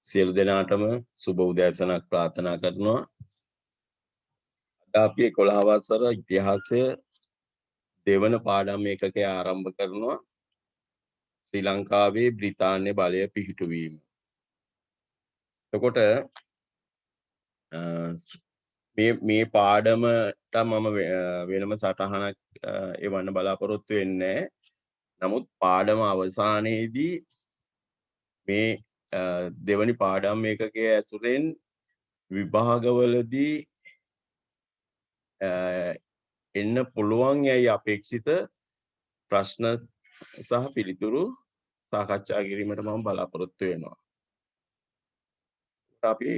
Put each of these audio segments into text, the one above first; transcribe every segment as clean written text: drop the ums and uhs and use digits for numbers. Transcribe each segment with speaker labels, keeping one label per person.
Speaker 1: සියලු දෙනාටම සුබ උදෑසනක් ප්‍රාර්ථනා කරනවා. අද අපි 11 වසර ඉතිහාසය දෙවන පාඩම් ඒකකය ආරම්භ කරනවා. ශ්‍රී ලංකාවේ බ්‍රිතාන්‍ය බලය පිහිටුවීම. එතකොට මේ පාඩමට මම වෙනම සටහනක් එවන්න බලාපොරොත්තු වෙන්නේ නැහැ. නමුත් පාඩම අවසානයේදී මේ දෙවනි පාඩම් ඒකකයේ ඇසුරෙන් විභාගවලදී එන්න පුළුවන් යයි අපේක්ෂිත ප්‍රශ්න සහ පිළිතුරු සාකච්ඡා කිරීමට මම බලාපොරොත්තු වෙනවා. අපි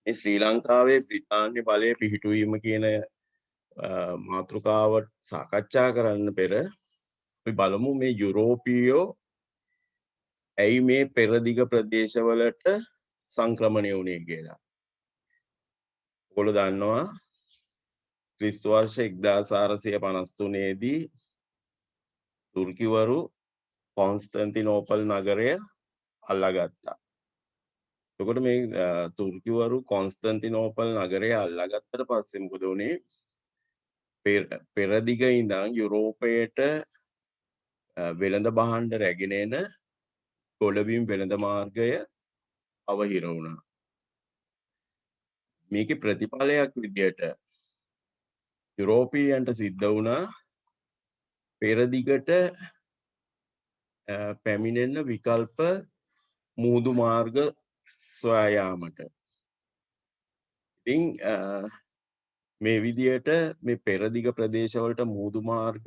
Speaker 1: මේ ශ්‍රී ලංකාවේ බ්‍රිතාන්‍ය බලය පිහිටුවීම කියන මාතෘකාව සාකච්ඡා කරන්න පෙර අපි බලමු මේ යුරෝපීයෝ ඇයි මේ පෙරදිග ප්‍රදේශවලට සංක්‍රමණය වුණේ කියලා. ඔයගොල්ලෝ දන්නවා ක්‍රිස්තු වර්ෂ 1453 දී තුර්කිවරු කොන්ස්ටන්තිනෝපල් නගරය අල්ලාගත්තා. එතකොට මේ තුර්කිවරු කොන්ස්ටන්තිනෝපල් නගරය අල්ලාගත්තට පස්සේ මොකද වුනේ? පෙරදිග ඉඳන් යුරෝපයට වෙළඳ භාණ්ඩ රැගෙන එන ගොඩබිම් වෙළඳ මාර්ගය අවහිර වුණා. මේකේ ප්‍රතිඵලයක් විදියට යුරෝපීයන්ට සිද්ධ වුණා පෙරදිගට පැමිණෙන විකල්ප මුහුදු මාර්ග සොයා යාමට. ඉතින් මේ විදියට මේ පෙරදිග ප්‍රදේශවලට මුහුදු මාර්ග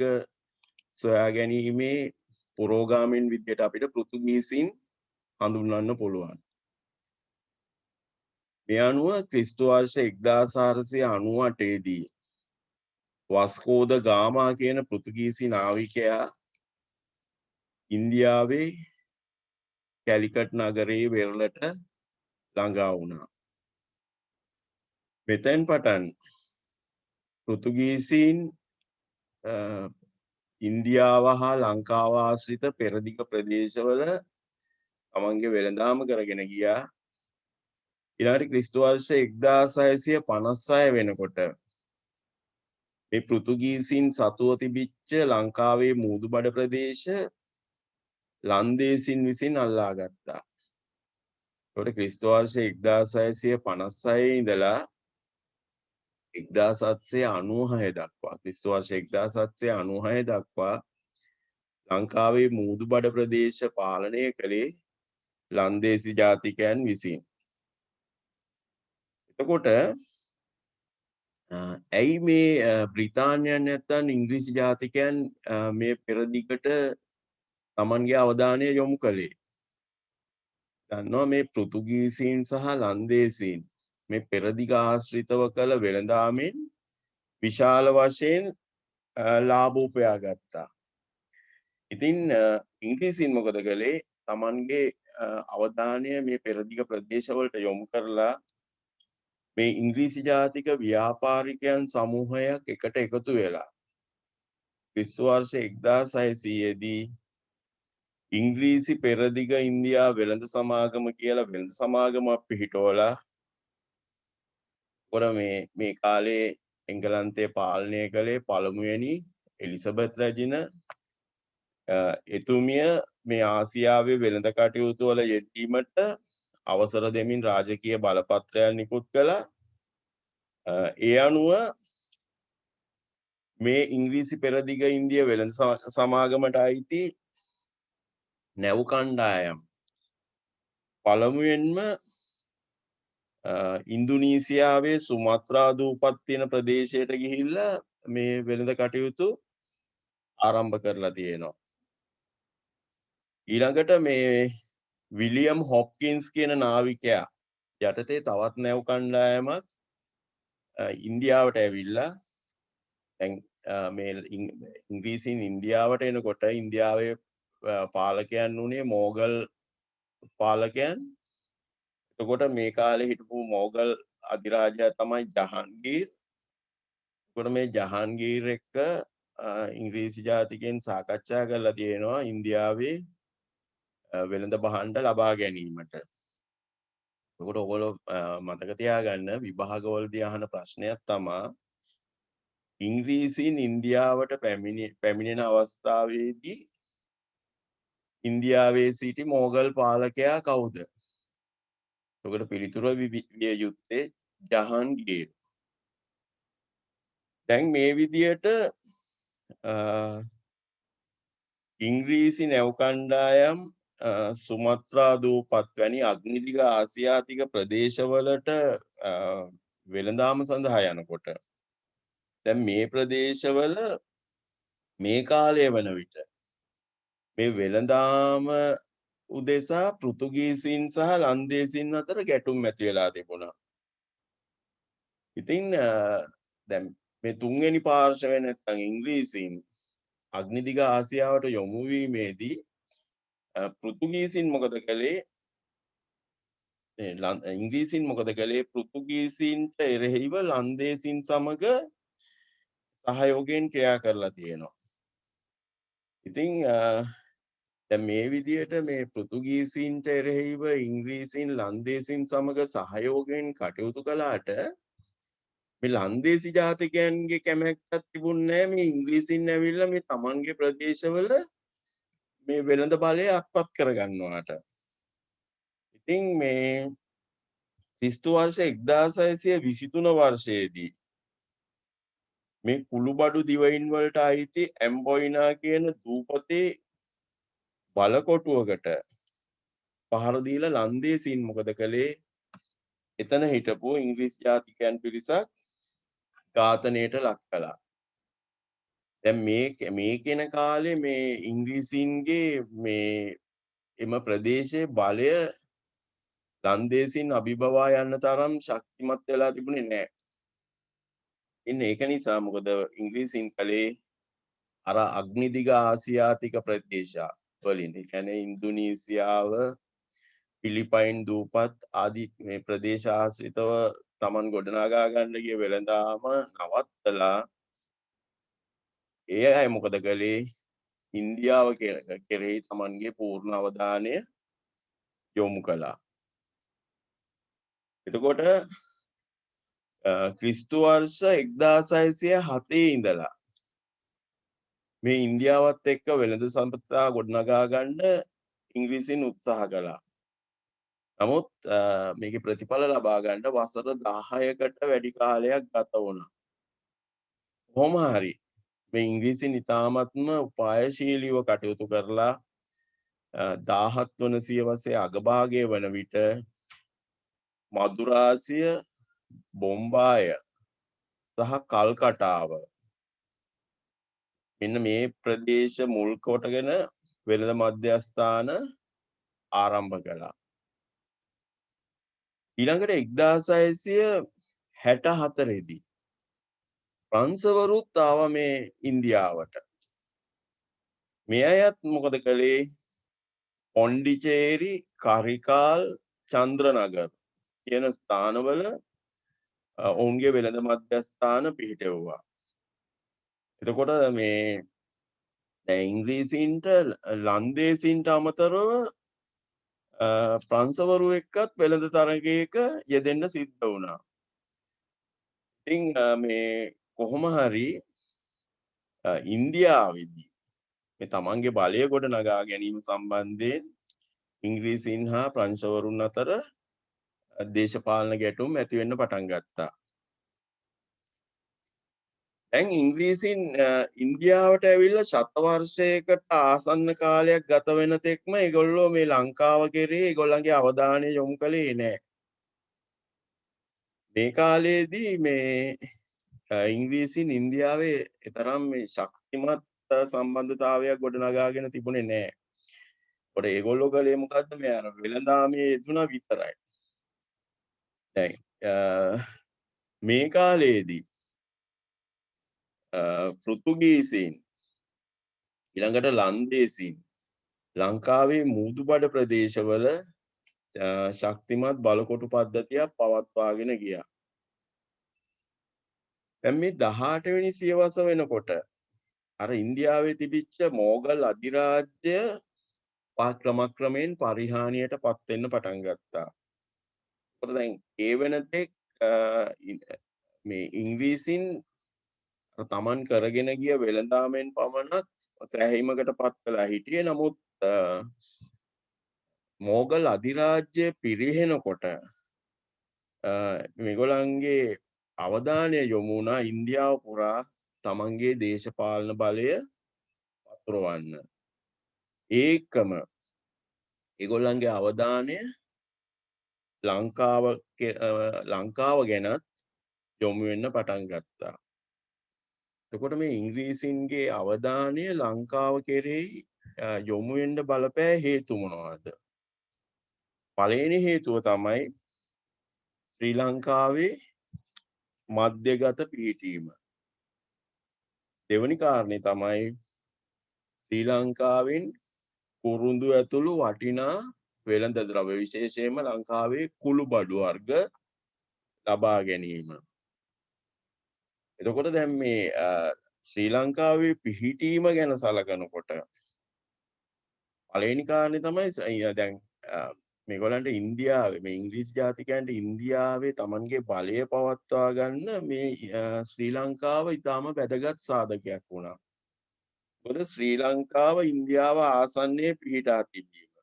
Speaker 1: සොයා ගැනීමේ පුරෝගාමීන් විදියට අපිට පෘතුගීසින් හඳුන්වන්න පුළුවන්. මේ අනුව ක්‍රිස්තු වර්ෂ 1498 දී වාස්කෝ ද ගාමා කියන පෘතුගීසි නාවිකයා ඉන්දියාවේ කැලිකට් නගරයේ වෙරළට ළඟා වුණා. මෙතෙන් පටන් පෘතුගීසීන් ඉන්දියාව හා ලංකාව ආශ්‍රිත පෙරදිග ප්‍රදේශවල තමන්ගේ වෙළඳාම කරගෙන ගියා. ඊළඟට ක්‍රිස්තු වර්ෂ 1656 වෙනකොට මේ පෘතුගීසීන් සතුව තිබිච්ච ලංකාවේ මුහුදුබඩ ප්‍රදේශ ලන්දේසින් විසින් අල්ලා ගත්තා. ඒකට ක්‍රිස්තු වර්ෂ 1656 ඉඳලා 1796 දක්වා ක්‍රිස්තු වර්ෂ 1796 දක්වා ලංකාවේ මුහුදුබඩ ප්‍රදේශ පාලනය කළේ ලන්දේසි ජාතිකයන් විසින්. එතකොට ඇයි මේ බ්‍රිතාන්‍යයන් නැත්තම් ඉංග්‍රීසි ජාතිකයන් මේ පෙරදිගට තමන්ගේ අවධානය යොමු කළේ? දන්නවා මේ පෘතුගීසීන් සහ ලන්දේසීන් මේ පෙරදිග ආශ්‍රිතව කළ වෙළඳාමෙන් විශාල වශයෙන් ලාභ උපයා ගත්තා. ඉතින් ඉංග්‍රීසීන් මොකද කළේ? තමන්ගේ අවධානය මේ පෙරදිග ප්‍රදේශවලට යොමු කරලා මේ ඉංග්‍රීසි ජාතික ව්‍යාපාරිකයන් සමූහයක් එකට එකතු වෙලා ක්‍රිස්තු වර්ෂ 1600 දී ඉංග්‍රීසි පෙරදිග ඉන්දියා වෙළඳ සමාගම කියලා වෙළඳ සමාගමක් පිහිටවලා මේ කාලේ එංගලන්තය පාලනය කළේ පළමුවෙනි එලිසබෙත් රැජින එතුමිය මේ ආසියාවේ වෙළඳ කටයුතු වල යෙදීමට අවසර දෙමින් රාජකීය බලපත්‍රයක් නිකුත් කළා. ඒ අනුව මේ ඉංග්‍රීසි පෙරදිග ඉන්දිය වෙළඳ සමාගමට අයිති නැව් කණ්ඩායම් පළමුවෙන්ම ඉන්දුනීසියාවේ සුමත්‍රා දූපත් තියෙන ප්‍රදේශයට ගිහිල්ලා මේ වෙළඳ කටයුතු ආරම්භ කරලා තියෙනවා. ඊළඟට මේ විලියම් හොප්කින්ස් කියන නාවිකයා යටතේ තවත් නැව් කණ්ඩායමක් ඉන්දියාවට ඇවිල්ලා දැන් මේ ඉංග්‍රීසින් ඉන්දියාවට එනකොට ඉන්දියාවේ පාලකයන් වුණේ මෝගල් පාලකයන්. එතකොට මේ කාලේ හිටපු මෝගල් අධිරාජයා තමයි ජහාන්ගීර්. එතකොට මේ ජහාන්ගීර් එක්ක ඉංග්‍රීසි ජාතිකයන් සාකච්ඡා කරලා තියෙනවා ඉන්දියාවේ වෙළඳ භාණ්ඩ ලබා ගැනීමට. එතකොට ඔයගොල්ලෝ මතක තියාගන්න විභාගවලදී අහන ප්‍රශ්නයක් තමා ඉංග්‍රීසීන් ඉන්දියාවට පැමිණෙන අවස්ථාවේදී ඉන්දියාවේ සිටි මෝගල් පාලකයා කවුද? එතකොට පිළිතුර විය යුත්තේ ජහන්ගීර්. දැන් මේ විදියට ඉංග්‍රීසි නැව් කණ්ඩායම් සුමත්‍රා දූපත් වැනි අග්නිදිග ආසියාතික ප්‍රදේශවලට වෙළඳාම සඳහා යනකොට දැන් මේ ප්‍රදේශවල මේ කාලය වන විට මේ වෙළඳාම උදෙසා පෘතුගීසීන් සහ ලන්දේසීන් අතර ගැටුම් ඇති වෙලා තිබුණා. ඉතින් දැන් මේ තුන්වෙනි පාර්ශවය නැත්නම් ඉංග්‍රීසීන් අග්නිදිග ආසියාවට යොමු වීමේදී පෘතුගීසීන් මොකද කළේ? ඉංග්‍රීසීන් මොකද කළේ? පෘතුගීසීන්ට එරෙහිව ලන්දේසීන් සමග සහයෝගයෙන් ක්‍රියා කරලා තියෙනවා. ඉතින් දැන් මේ විදියට මේ පෘතුගීසීන්ට එරෙහිව ඉංග්‍රීසීන් ලන්දේසීන් සමග සහයෝගයෙන් කටයුතු කළාට මේ ලන්දේසි ජාතිකයන්ගේ කැමැත්තක් තිබුණේ නැහැ මේ ඉංග්‍රීසීන් ඇවිල්ලා මේ තමන්ගේ ප්‍රදේශවල මේ වෙළඳ බලය අත්පත් කරගන්නවාට. ඉතින් මේ ක්‍රිස්තු වර්ෂ 1623 වර්ෂයේදී මේ කුළුබඩු දිවයින් වලට අයිති ඇම්බොයිනා කියන දූපතේ බලකොටුවකට පහර දීලා ලන්දේසීන් මොකද කළේ? එතන හිටපු ඉංග්‍රීසි ජාතිකයන් පිරිසක් ඝාතනයට ලක් කළා. දැන් මේ කෙන කාලේ මේ ඉංග්‍රීසීන්ගේ මේ එම ප්‍රදේශයේ බලය ලන්දේසීන් අභිබවා යන්න තරම් ශක්තිමත් වෙලා තිබුණේ නැහැ. ඉතින් ඒක නිසා මොකද ඉංග්‍රීසීන් කළේ අර අග්නිදිග ආසියාතික ප්‍රදේශ වලින් ඒ කියන්නේ ඉන්දුනීසියාව පිලිපයින් දූපත් ආදී මේ ප්‍රදේශ ආශ්‍රිතව තමන් ගොඩනගා ගන්න ගිය වෙළඳාම නවත්තලා ඒ අය මොකද කළේ? ඉන්දියාව කෙරෙහි තමන්ගේ පූර්ණ අවධානය යොමු කළා. එතකොට ක්‍රිස්තු වර්ෂ 1607 ඉඳලා මේ ඉන්දියාවත් එක්ක වෙළඳ සම්ප්‍රදාය ගොඩනගා ගන්න ඉංග්‍රීසීන් උත්සාහ කළා. නමුත් මේකේ ප්‍රතිඵල ලබා ගන්න වසර 10කට වැඩි කාලයක් ගත වුණා. කොහොම හරි මේ ඉංග්‍රීසීන් ඉතාමත්ම උපායශීලීව කටයුතු කරලා 17 වන සියවසේ අගභාගයේ වන විට මදුරාසිය, බොම්බාය සහ කල්කටාව මෙන්න මේ ප්‍රදේශ මුල් කොටගෙන වෙළඳ මධ්‍යස්ථාන ආරම්භ කළා. ඊළඟට 1664 දී ප්‍රංශවරුත් ආවා මේ ඉන්දියාවට. මේ අයත් මොකද කළේ? පොන්ඩිචේරි, කරිකාල්, චන්ද්‍රනගර කියන ස්ථානවල ඔවුන්ගේ වෙළඳ මධ්‍යස්ථාන පිහිටෙව්වා. එතකොට මේ දැන් ඉංග්‍රීසීන්ට ලන්දේසීන්ට අමතරව ප්‍රංශවරු එක්කත් වෙළඳ තරගයක යෙදෙන්න සිද්ධ වුණා. ඉතින් මේ කොහොම හරි ඉන්දියාවේදී මේ තමන්ගේ බලය ගොඩ නගා ගැනීම සම්බන්ධයෙන් ඉංග්‍රීසීන් හා ප්‍රංශවරුන් අතර දේශපාලන ගැටුම් ඇති වෙන්න පටන් ගත්තා. දැන් ඉංග්‍රීසීන් ඉන්දියාවට ඇවිල්ලා ශත වර්ෂයකට ආසන්න කාලයක් ගත වෙන තෙක්ම ඒගොල්ලෝ මේ ලංකාව කෙරෙහි ඒගොල්ලන්ගේ අවධානය යොමු කළේ නැහැ. මේ කාලයේදී මේ ඉංග්‍රීසීන් ඉන්දියාවේ තරම් මේ ශක්තිමත් සම්බන්ධතාවයක් ගොඩනගාගෙන තිබුණේ නැහැ. ඒකට ඒගොල්ලෝ කළේ මොකද්ද? මේ අර වෙළඳාමේ යෙදුණා විතරයි. දැන් මේ කාලයේදී පෘතුගීසීන් ඊළඟට ලන්දේසීන් ලංකාවේ මූදුබඩ ප්‍රදේශවල ශක්තිමත් බලකොටු පද්ධතියක් පවත්වාගෙන ගියා. දැන් මේ 18 වෙනි සියවස වෙනකොට අර ඉන්දියාවේ තිබිච්ච මෝගල් අධිරාජ්‍ය ක්‍රමක්‍රමයෙන් පරිහානියට පත් වෙන්න පටන් ගත්තා. එතකොට දැන් ඒ වෙනතෙක් මේ ඉංග්‍රීසින් තමන් කරගෙන ගිය වෙළඳාමෙන් පමණක් සෑහීමකට පත් කළා හිටියේ. නමුත් මෝගල් අධිරාජ්‍ය පිරිහෙනකොට මේගොල්ලන්ගේ අවධානය යොමු වුණා ඉන්දියාව පුරා තමන්ගේ දේශපාලන බලය පතුරවන්න. ඒකම ඒගොල්ලන්ගේ අවධානය ලංකාව ගැනත් යොමු වෙන්න පටන් ගත්තා. එතකොට මේ ඉංග්‍රීසින්ගේ අවධානය ලංකාව කෙරෙහි යොමු වෙන්න බලපෑ හේතු මොනවාද? පළවෙනි හේතුව තමයි ශ්‍රී ලංකාවේ මධ්‍යගත පිහිටීම. දෙවැනි කාරණේ තමයි ශ්‍රී ලංකාවෙන් කුරුඳු ඇතුළු වටිනා වෙළඳ ද්‍රව්‍ය විශේෂයෙන්ම ලංකාවේ කුළු බඩු වර්ග ලබා ගැනීම. එතකොට දැන් මේ ශ්‍රී ලංකාවේ පිහිටීම ගැන සලකනකොට පළවෙනි කාරණේ තමයි දැන් මේගොල්ලන්ට ඉන්දියාවේ මේ ඉංග්‍රීසි ජාතිකයන්ට ඉන්දියාවේ Tamanගේ බලය පවත්වා ගන්න මේ ශ්‍රී ලංකාව ඉතාම වැදගත් සාධකයක් වුණා. මොකද ශ්‍රී ලංකාව ඉන්දියාව ආසන්නයේ පිහිටා තිබීම.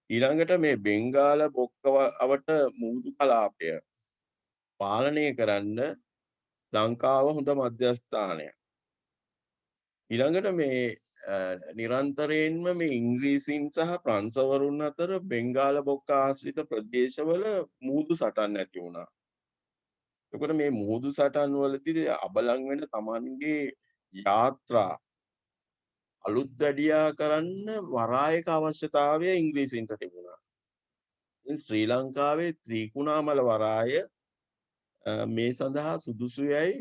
Speaker 1: ඊළඟට මේ බෙන්ගාල බොක්කවට මුහුදු කලාපය පාලනය කරන්න ලංකාව හොඳ මධ්‍යස්ථානයක්. ඊළඟට මේ නිරන්තරයෙන්ම මේ ඉංග්‍රීසීන් සහ ප්‍රංසවරුන් අතර බෙන්ගාල බොක්ක ආශ්‍රිත ප්‍රදේශවල මුහුදු සටන් ඇති වුණා. එතකොට මේ මුහුදු සටන් වලදී අබලන් වෙන Tamanගේ යාත්‍රා අලුත් වැඩියා කරන්න වරායක අවශ්‍යතාවය ඉංග්‍රීසීන්ට තිබුණා. ඉතින් ශ්‍රී ලංකාවේ ත්‍රිකුණාමල වරාය මේ සඳහා සුදුසුයයි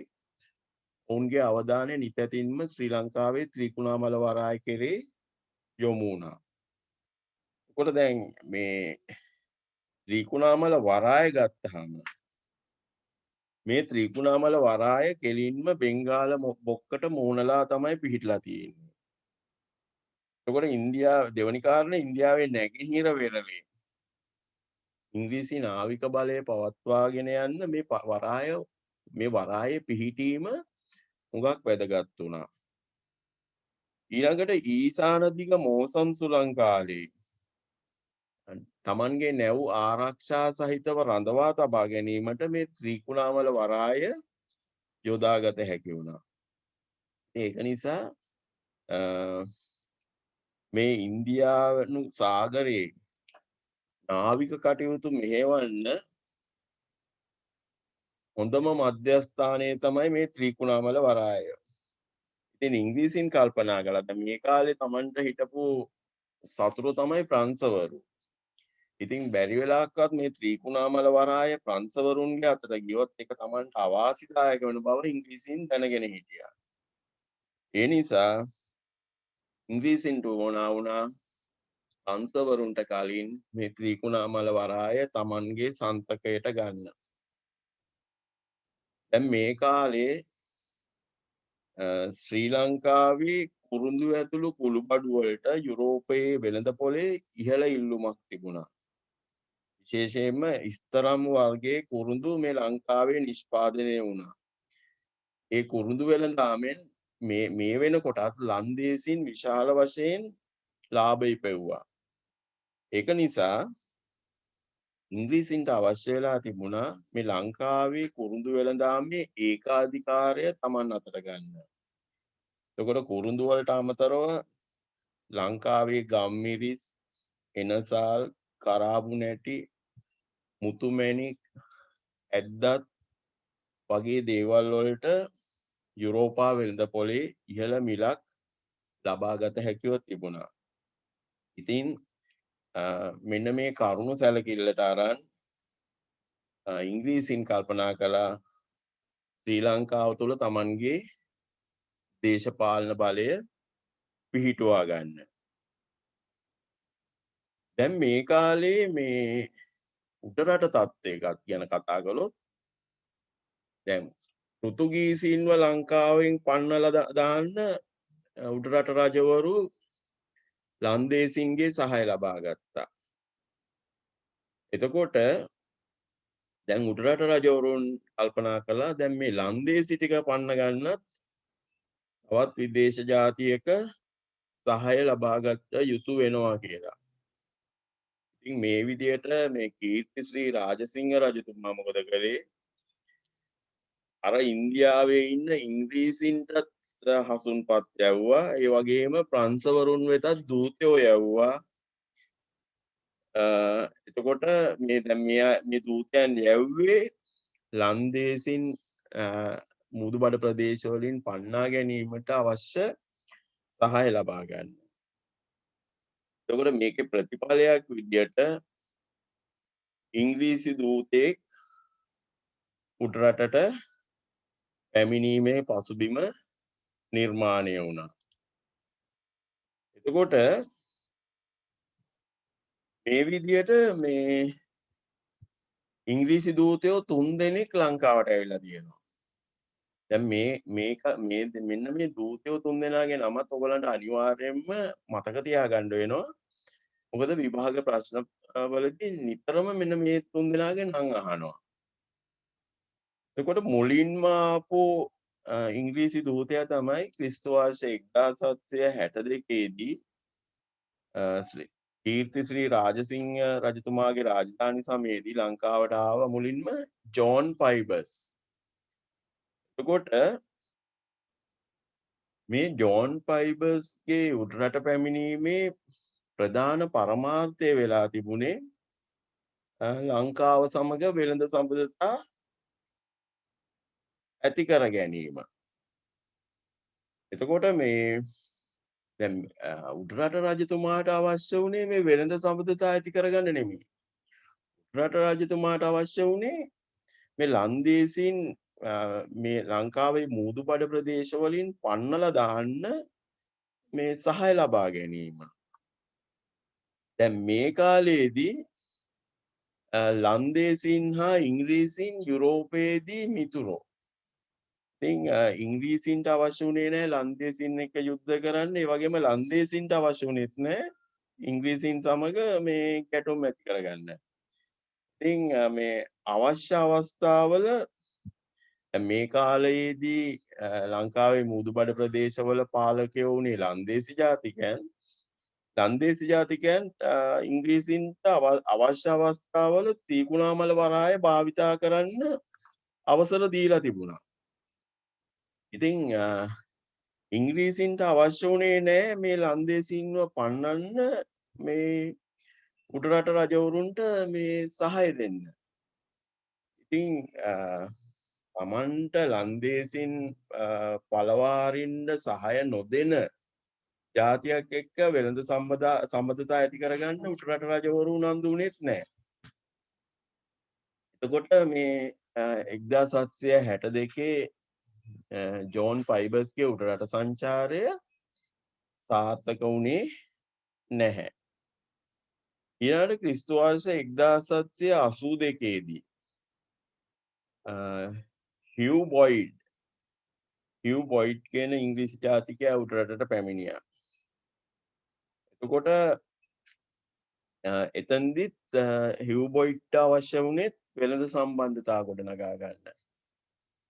Speaker 1: ඔවුන්ගේ අවධානය නිතැතින්ම ශ්‍රී ලංකාවේ ත්‍රිකුණාමල වරාය කෙරේ යොමු වුණා. එතකොට දැන් මේ ත්‍රිකුණාමල වරාය ගත්තාම මේ ත්‍රිකුණාමල වරාය කෙලින්ම බෙන්ගාල බොක්කට මූණලා තමයි පිහිටලා තියෙන්නේ. එතකොට දෙවනි කාරණේ ඉන්දියාවේ නැගෙනහිර වෙරළේ ඉංග්‍රීසි නාවික බලය පවත්වාගෙන යන්න මේ වරායේ පිහිටීම හුඟක් වැදගත් වුණා. ඊළඟට ඊසාන දිග මෝසම් සුළං කාලේ Tamanගේ නැව් ආරක්ෂා සහිතව රඳවා තබා ගැනීමට මේ ත්‍රිකුණාමල වරාය යොදාගත හැකි වුණා. ඒක නිසා මේ ඉන්දියානු සාගරයේ නාවික කටයුතු මෙහෙවන්න හොඳම මධ්‍යස්ථානය තමයි මේ ත්‍රිකුණාමල වරාය. ඉතින් ඉංග්‍රීසින් කල්පනා කළා දැන් මේ කාලේ Tamanට හිටපු සතුරු තමයි ප්‍රංසවරු. ඉතින් බැරි වෙලාවක්වත් මේ ත්‍රිකුණාමල වරාය ප්‍රංසවරුන්ගේ අතට ගියොත් ඒක Tamanට අවාසිදායක වෙන බව ඉංග්‍රීසින් දැනගෙන හිටියා. ඒ නිසා ඉංග්‍රීසින්ට වුණා ප්‍රංසවරුන්ට කලින් මේ ත්‍රිකුණාමල වරාය Tamanගේ සන්තකයට ගන්න. දැන් මේ කාලේ ශ්‍රී ලංකාවේ කුරුඳු ඇතුළු කුළුබඩු වලට යුරෝපයේ වෙළඳ පොලේ ඉහළ ඉල්ලුමක් තිබුණා. විශේෂයෙන්ම ස්තරම් වර්ගයේ කුරුඳු මේ ලංකාවේ නිෂ්පාදනය වුණා. ඒ කුරුඳු වෙළඳාමෙන් මේ වෙනකොටත් ලන්දේසින් විශාල වශයෙන් ලාභ ඉපෙව්වා. ඒක නිසා ඉංග්‍රීසින්ට අවශ්‍ය වෙලා තිබුණා මේ ලංකාවේ කුරුඳු වෙළඳාමේ ඒකාධිකාරය Taman අතට ගන්න. එතකොට කුරුඳු වලට අමතරව ලංකාවේ ගම්මිරිස්, එනසාල්, කරාබු නැටි, මුතුමැණික්, ඇද්දත් වගේ දේවල් වලට යුරෝපා වෙළඳ පොලේ ඉහළ මිලක් ලබාගත හැකිව තිබුණා. ඉතින් මෙන්න මේ කරුණු සැලකිල්ලට අරන් ඉංග්‍රීසින් කල්පනා කළා ශ්‍රී ලංකාව තුළ Tamanගේ දේශපාලන බලය පිහිටුවා ගන්න. දැන් මේ කාලේ මේ උඩරට තත්ත්වයක් ගැන කතා කළොත් දැන් පෘතුගීසීන්ව ලංකාවෙන් පන්නලා දාන්න උඩරට රජවරු ලන්දේසින්ගේ සහාය ලබා ගත්තා. එතකොට දැන් උඩරට රජවරුන් කල්පනා කළා දැන් මේ ලන්දේසි ටික පන්න ගන්නත් තවත් විදේශ ජාතියක සහාය ලබාගත යුතු වෙනවා කියලා. ඉතින් මේ විදිහට මේ කීර්තිශ්‍රී රාජසිංහ රජතුමා මොකද කළේ? අර ඉන්දියාවේ ඉන්න ඉංග්‍රීසින්ටත් හසුන්පත් යවුවා. ඒ වගේම ප්‍රංශවරුන් වෙතත් දූතයෝ යවුවා. එතකොට මේ දැන් මේ දූතයන් යැව්වේ ලන්දේසින් මුදුබඩ ප්‍රදේශවලින් පන්නා ගැනීමට අවශ්‍ය සහාය ලබා ගන්න. එතකොට මේකේ ප්‍රතිඵලයක් විදියට ඉංග්‍රීසි දූතයෙක් උඩරටට පැමිණීමේ පසුබිම නිර්මාණය වුණා. එතකොට මේ විදියට මේ ඉංග්‍රීසි දූතයෝ 3 දෙනෙක් ලංකාවට ඇවිල්ලා තියෙනවා. දැන් මෙන්න මේ දූතයෝ 3 දෙනාගේ නමත් ඔයගලන්ට අනිවාර්යයෙන්ම මතක තියාගන්න වෙනවා. මොකද විභාග ප්‍රශ්න වලදී නිතරම මෙන්න මේ 3 දෙනාගේ නම් අහනවා. එතකොට මුලින්ම ආපු ඉංග්‍රීසි දූතයා තමයි ක්‍රිස්තු වර්ෂ 1762 දී කීර්තිශ්‍රී රාජසිංහ රජතුමාගේ රාජධානි සමයේදී ලංකාවට ආව මුලින්ම ජෝන් පයිබස්. එතකොට මේ ජෝන් පයිබස්ගේ උඩරට පැමිණීමේ ප්‍රධාන පරමාර්ථය වෙලා තිබුණේ ලංකාව සමග වෙළඳ සම්බන්ධතා ඇති කර ගැනීම. එතකොට මේ දැන් උඩරට රජතුමාට අවශ්‍ය වුණේ මේ වෙළඳ සම්බන්ධතා ඇති කරගන්න නෙමෙයි. උඩරට රජතුමාට අවශ්‍ය වුණේ මේ ලන්දේසින් මේ ලංකාවේ මූදුබඩ ප්‍රදේශවලින් පන්නලා දාන්න මේ සහාය ලබා ගැනීම. දැන් මේ කාලයේදී ලන්දේසින් හා ඉංග්‍රීසින් යුරෝපයේදී මිතුරෝ. ඉතින් ඉංග්‍රීසින්ට අවශ්‍ය වුණේ නැහැ ලන්දේසින් එක්ක යුද්ධ කරන්න. ඒ වගේම ලන්දේසින්ට අවශ්‍ය වුණෙත් නැහැ ඉංග්‍රීසින් සමග මේ ගැටුම් ඇති කරගන්න. ඉතින් මේ අවශ්‍ය අවස්ථාවල මේ කාලයේදී ලංකාවේ මුදුබඩ ප්‍රදේශවල පාලකයෝ වුණේ ලන්දේසි ජාතිකයන්. ලන්දේසි ජාතිකයන් ඉංග්‍රීසින්ට අවශ්‍ය අවස්ථාවල ත්‍රිකුණාමල වරාය භාවිතා කරන්න අවසර දීලා තිබුණා. ඉතින් ඉංග්‍රීසින්ට අවශ්‍ය වුණේ නෑ මේ ලන්දේසින්ව පන්නන්න මේ උඩරට රජවරුන්ට මේ සහාය දෙන්න. ඉතින් තමන්ට ලන්දේසින් පළවාරින්න සහාය නොදෙන ජාතියක් එක්ක වෙළඳ සම්බන්ධතා ඇති කරගන්න උඩරට රජවරු උනන්දු වුණෙත් නැහැ. එතකොට මේ 1762 ජෝන් පයිබස්ගේ උඩරට සංචාරය සාර්ථක වුණේ නැහැ. ඊළඟට ක්‍රිස්තු වර්ෂ 1782 දී හිව් බොයිඩ් කියන ඉංග්‍රීසි ජාතිකයා උඩරටට පැමිණියා. එතකොට එතනදිත් හිව් බොයිඩ්ට අවශ්‍ය වුණෙත් වෙළඳ සම්බන්ධතා ගොඩනගා ගන්න.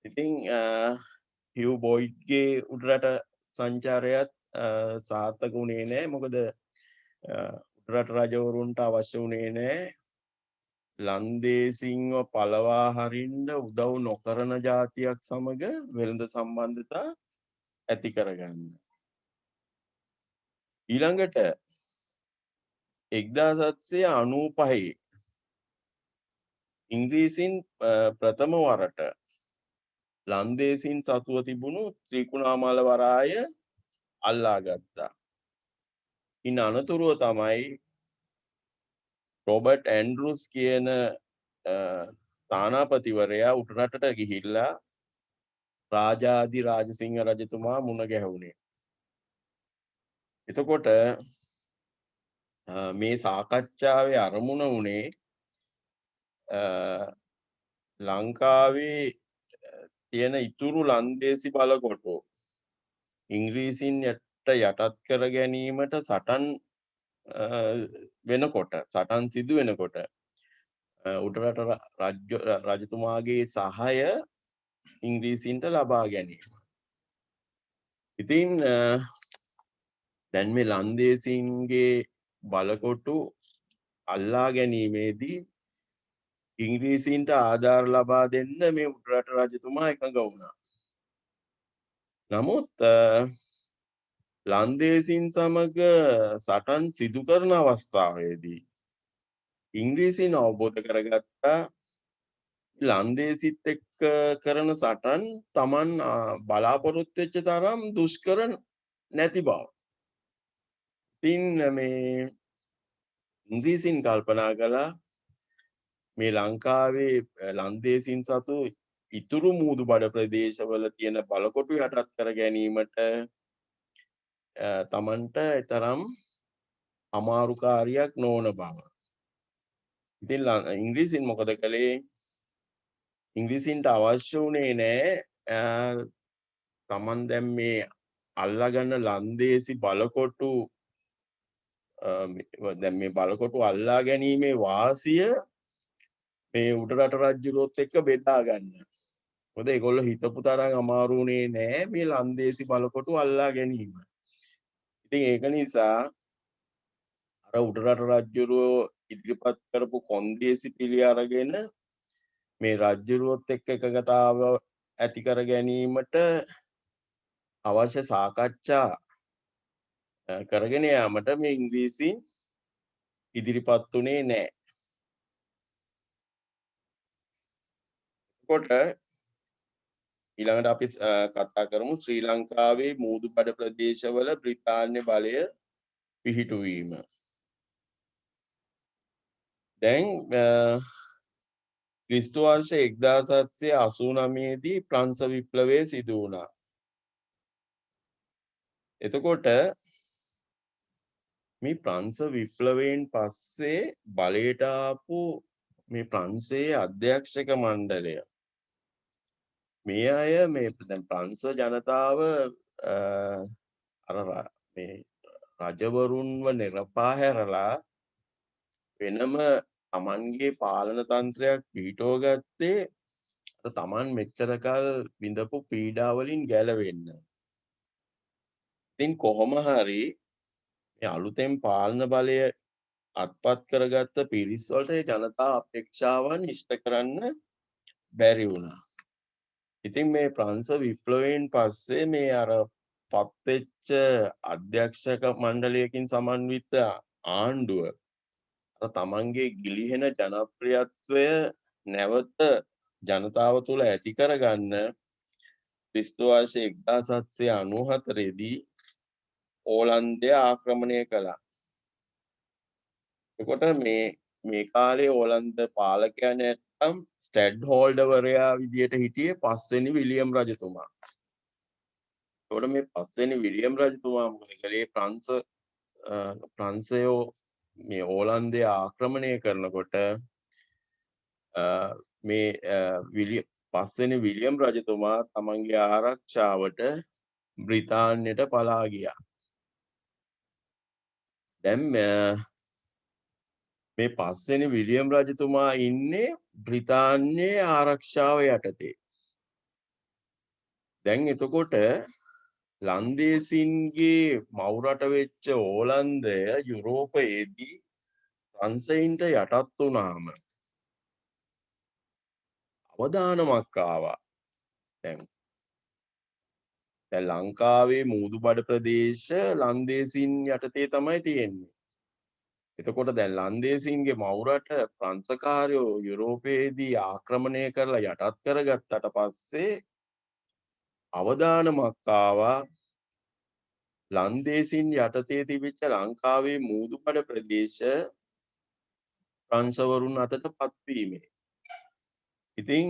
Speaker 1: ඉතින් හිව් බොයිඩ්ගේ උඩරට සංචාරයත් සාර්ථක වුණේ නැහැ. මොකද උඩරට රජවරුන්ට අවශ්‍ය වුණේ නැහැ ලන්දේසින්ව පළවා හරින්න උදව් නොකරන ජාතියක් සමග වෙළඳ සම්බන්ධතා ඇති කරගන්න. ඊළඟට 1795 ඉංග්‍රීසින් ප්‍රථම වරට ලන්දේසින් සතුව තිබුණු ත්‍රිකුණාමල වරාය අල්ලා ගත්තා. ඉන් අනතුරුව තමයි රොබර්ට් ඇන්ඩ්‍රුස් කියන තානාපතිවරයා උඩරටට ගිහිල්ලා රාජාදි රාජසිංහ රජතුමා මුණ ගැහුණේ. එතකොට මේ සාකච්ඡාවේ අරමුණ වුණේ ලංකාවේ තියෙන ඉතුරු ලන්දේසි බලකොටු ඉංග්‍රීසින් යටත් කර ගැනීමට සටන් සිදු වෙනකොට උඩරට රජතුමාගේ සහාය ඉංග්‍රීසීන්ට ලබා ගැනීම. ඉතින් දැන් මේ ලන්දේසීන්ගේ බලකොටු අල්ලා ගැනීමේදී ඉංග්‍රීසීන්ට ආධාර ලබා දෙන්න මේ උඩරට රජතුමා එකඟ වුණා. නමුත් ලන්දේසීන් සමග සටන් සිදු කරන අවස්ථාවේදී ඉංග්‍රීසීන් අවබෝධ කරගත්තා ලන්දේසිත් එක්ක කරන සටන් Taman බලාපොරොත්තු වෙච්ච තරම් දුෂ්කර නැති බව. ඉතින් මේ ඉංග්‍රීසීන් කල්පනා කළා මේ ලංකාවේ ලන්දේසීන් සතු ඉතුරු මූදු බඩ ප්‍රදේශවල තියෙන බලකොටු යටත් කර ගැනීමට Tamanට තරම් අමාරු කාර්යයක් නොවන බව. ඉතින් ඉංග්‍රීසීන් මොකද කළේ? ඉංග්‍රීසීන්ට අවශ්‍ය වුණේ නෑ Taman දැන් මේ අල්ලාගන්න ලන්දේසි බලකොටු දැන් මේ බලකොටු අල්ලා ගැනීමේ වාසිය මේ උඩරට රජුරුවත් එක්ක බෙදා ගන්න. මොකද ඒගොල්ලෝ හිතපු තරම් අමාරු වුණේ නෑ මේ ලන්දේසි බලකොටු අල්ලා ගැනීම. ඉතින් ඒක නිසා අර උඩරට රජුරුව ඉදිරිපත් කරපු කොන්දේසි පිළි අරගෙන මේ රජුරුවත් එක්ක එකගතාව ඇති කර ගැනීමට අවශ්‍ය සාකච්ඡා කරගෙන යාමට මේ ඉංග්‍රීසීන් ඉදිරිපත් උනේ නැහැ. එතකොට ඊළඟට අපි කතා කරමු ශ්‍රී ලංකාවේ මූදුබඩ ප්‍රදේශවල බ්‍රිතාන්‍ය බලය පිහිටුවීම. දැන් ක්‍රිස්තු වර්ෂ 1789 දී ප්‍රංශ විප්ලවය සිදු වුණා. එතකොට මේ ප්‍රංශ විප්ලවයෙන් පස්සේ බලයට ආපු මේ ප්‍රංශයේ අධ්‍යක්ෂක මණ්ඩලය මේ අය මේ දැන් ප්‍රංශ ජනතාව අර මේ රජවරුන්ව නිරපා හැරලා වෙනම තමන්ගේ පාලන තන්ත්‍රයක් පිහිටව ගත්තේ තමන් මෙච්චර කල් විඳපු පීඩා වලින් ගැලවෙන්න. ඉතින් කොහොම හරි මේ අලුතෙන් පාලන බලය අත්පත් කරගත්ත පිරිස් වලට ඒ ජනතා අපේක්ෂාවන් ඉෂ්ට කරන්න බැරි වුණා. ඉතින් මේ ප්‍රංශ විප්ලවයෙන් පස්සේ මේ අර පත්වෙච්ච අධ්‍යක්ෂක මණ්ඩලයකින් සමන්විත ආණ්ඩුව අර තමන්ගේ ගිලිහෙන ජනප්‍රියත්වය නැවත ජනතාව තුළ ඇති කරගන්න ක්‍රිස්තු වර්ෂ 1794 දී ඕලන්දය ආක්‍රමණය කළා. එතකොට මේ කාලේ ඕලන්ද පාලකයා නැත්නම් ස්ටැඩ් හෝල්ඩර්වරයා විදියට හිටියේ පස්වෙනි විලියම් රජතුමා. එතකොට මේ පස්වෙනි විලියම් රජතුමා මොකද කළේ? ප්‍රංශයෝ මේ ඕලන්දය ආක්‍රමණය කරනකොට මේ පස්වෙනි විලියම් රජතුමා තමන්ගේ ආරක්ෂාවට බ්‍රිතාන්‍යයට පලා ගියා. දැන් මේ පස්වෙනි විලියම් රජතුමා ඉන්නේ බ්‍රිතාන්‍යයේ ආරක්ෂාව යටතේ. දැන් එතකොට ලන්දේසින්ගේ මවුරට වෙච්ච ඕලන්දය යුරෝපයේදී ප්‍රංශයින්ට යටත් වුණාම අවදානමක් ආවා. දැන් ලංකාවේ මූදුබඩ ප්‍රදේශ ලන්දේසින් යටතේ තමයි තියෙන්නේ. එතකොට දැන් ලන්දේසින්ගේ මවුරට ප්‍රංශකාරයෝ යුරෝපයේදී ආක්‍රමණය කරලා යටත් කරගත්තට පස්සේ අවදානමක් ආවා ලන්දේසින් යටතේ තිබිච්ච ලංකාවේ මූදුබඩ ප්‍රදේශ ප්‍රංශවරුන් අතට පත්වීමේ. ඉතින්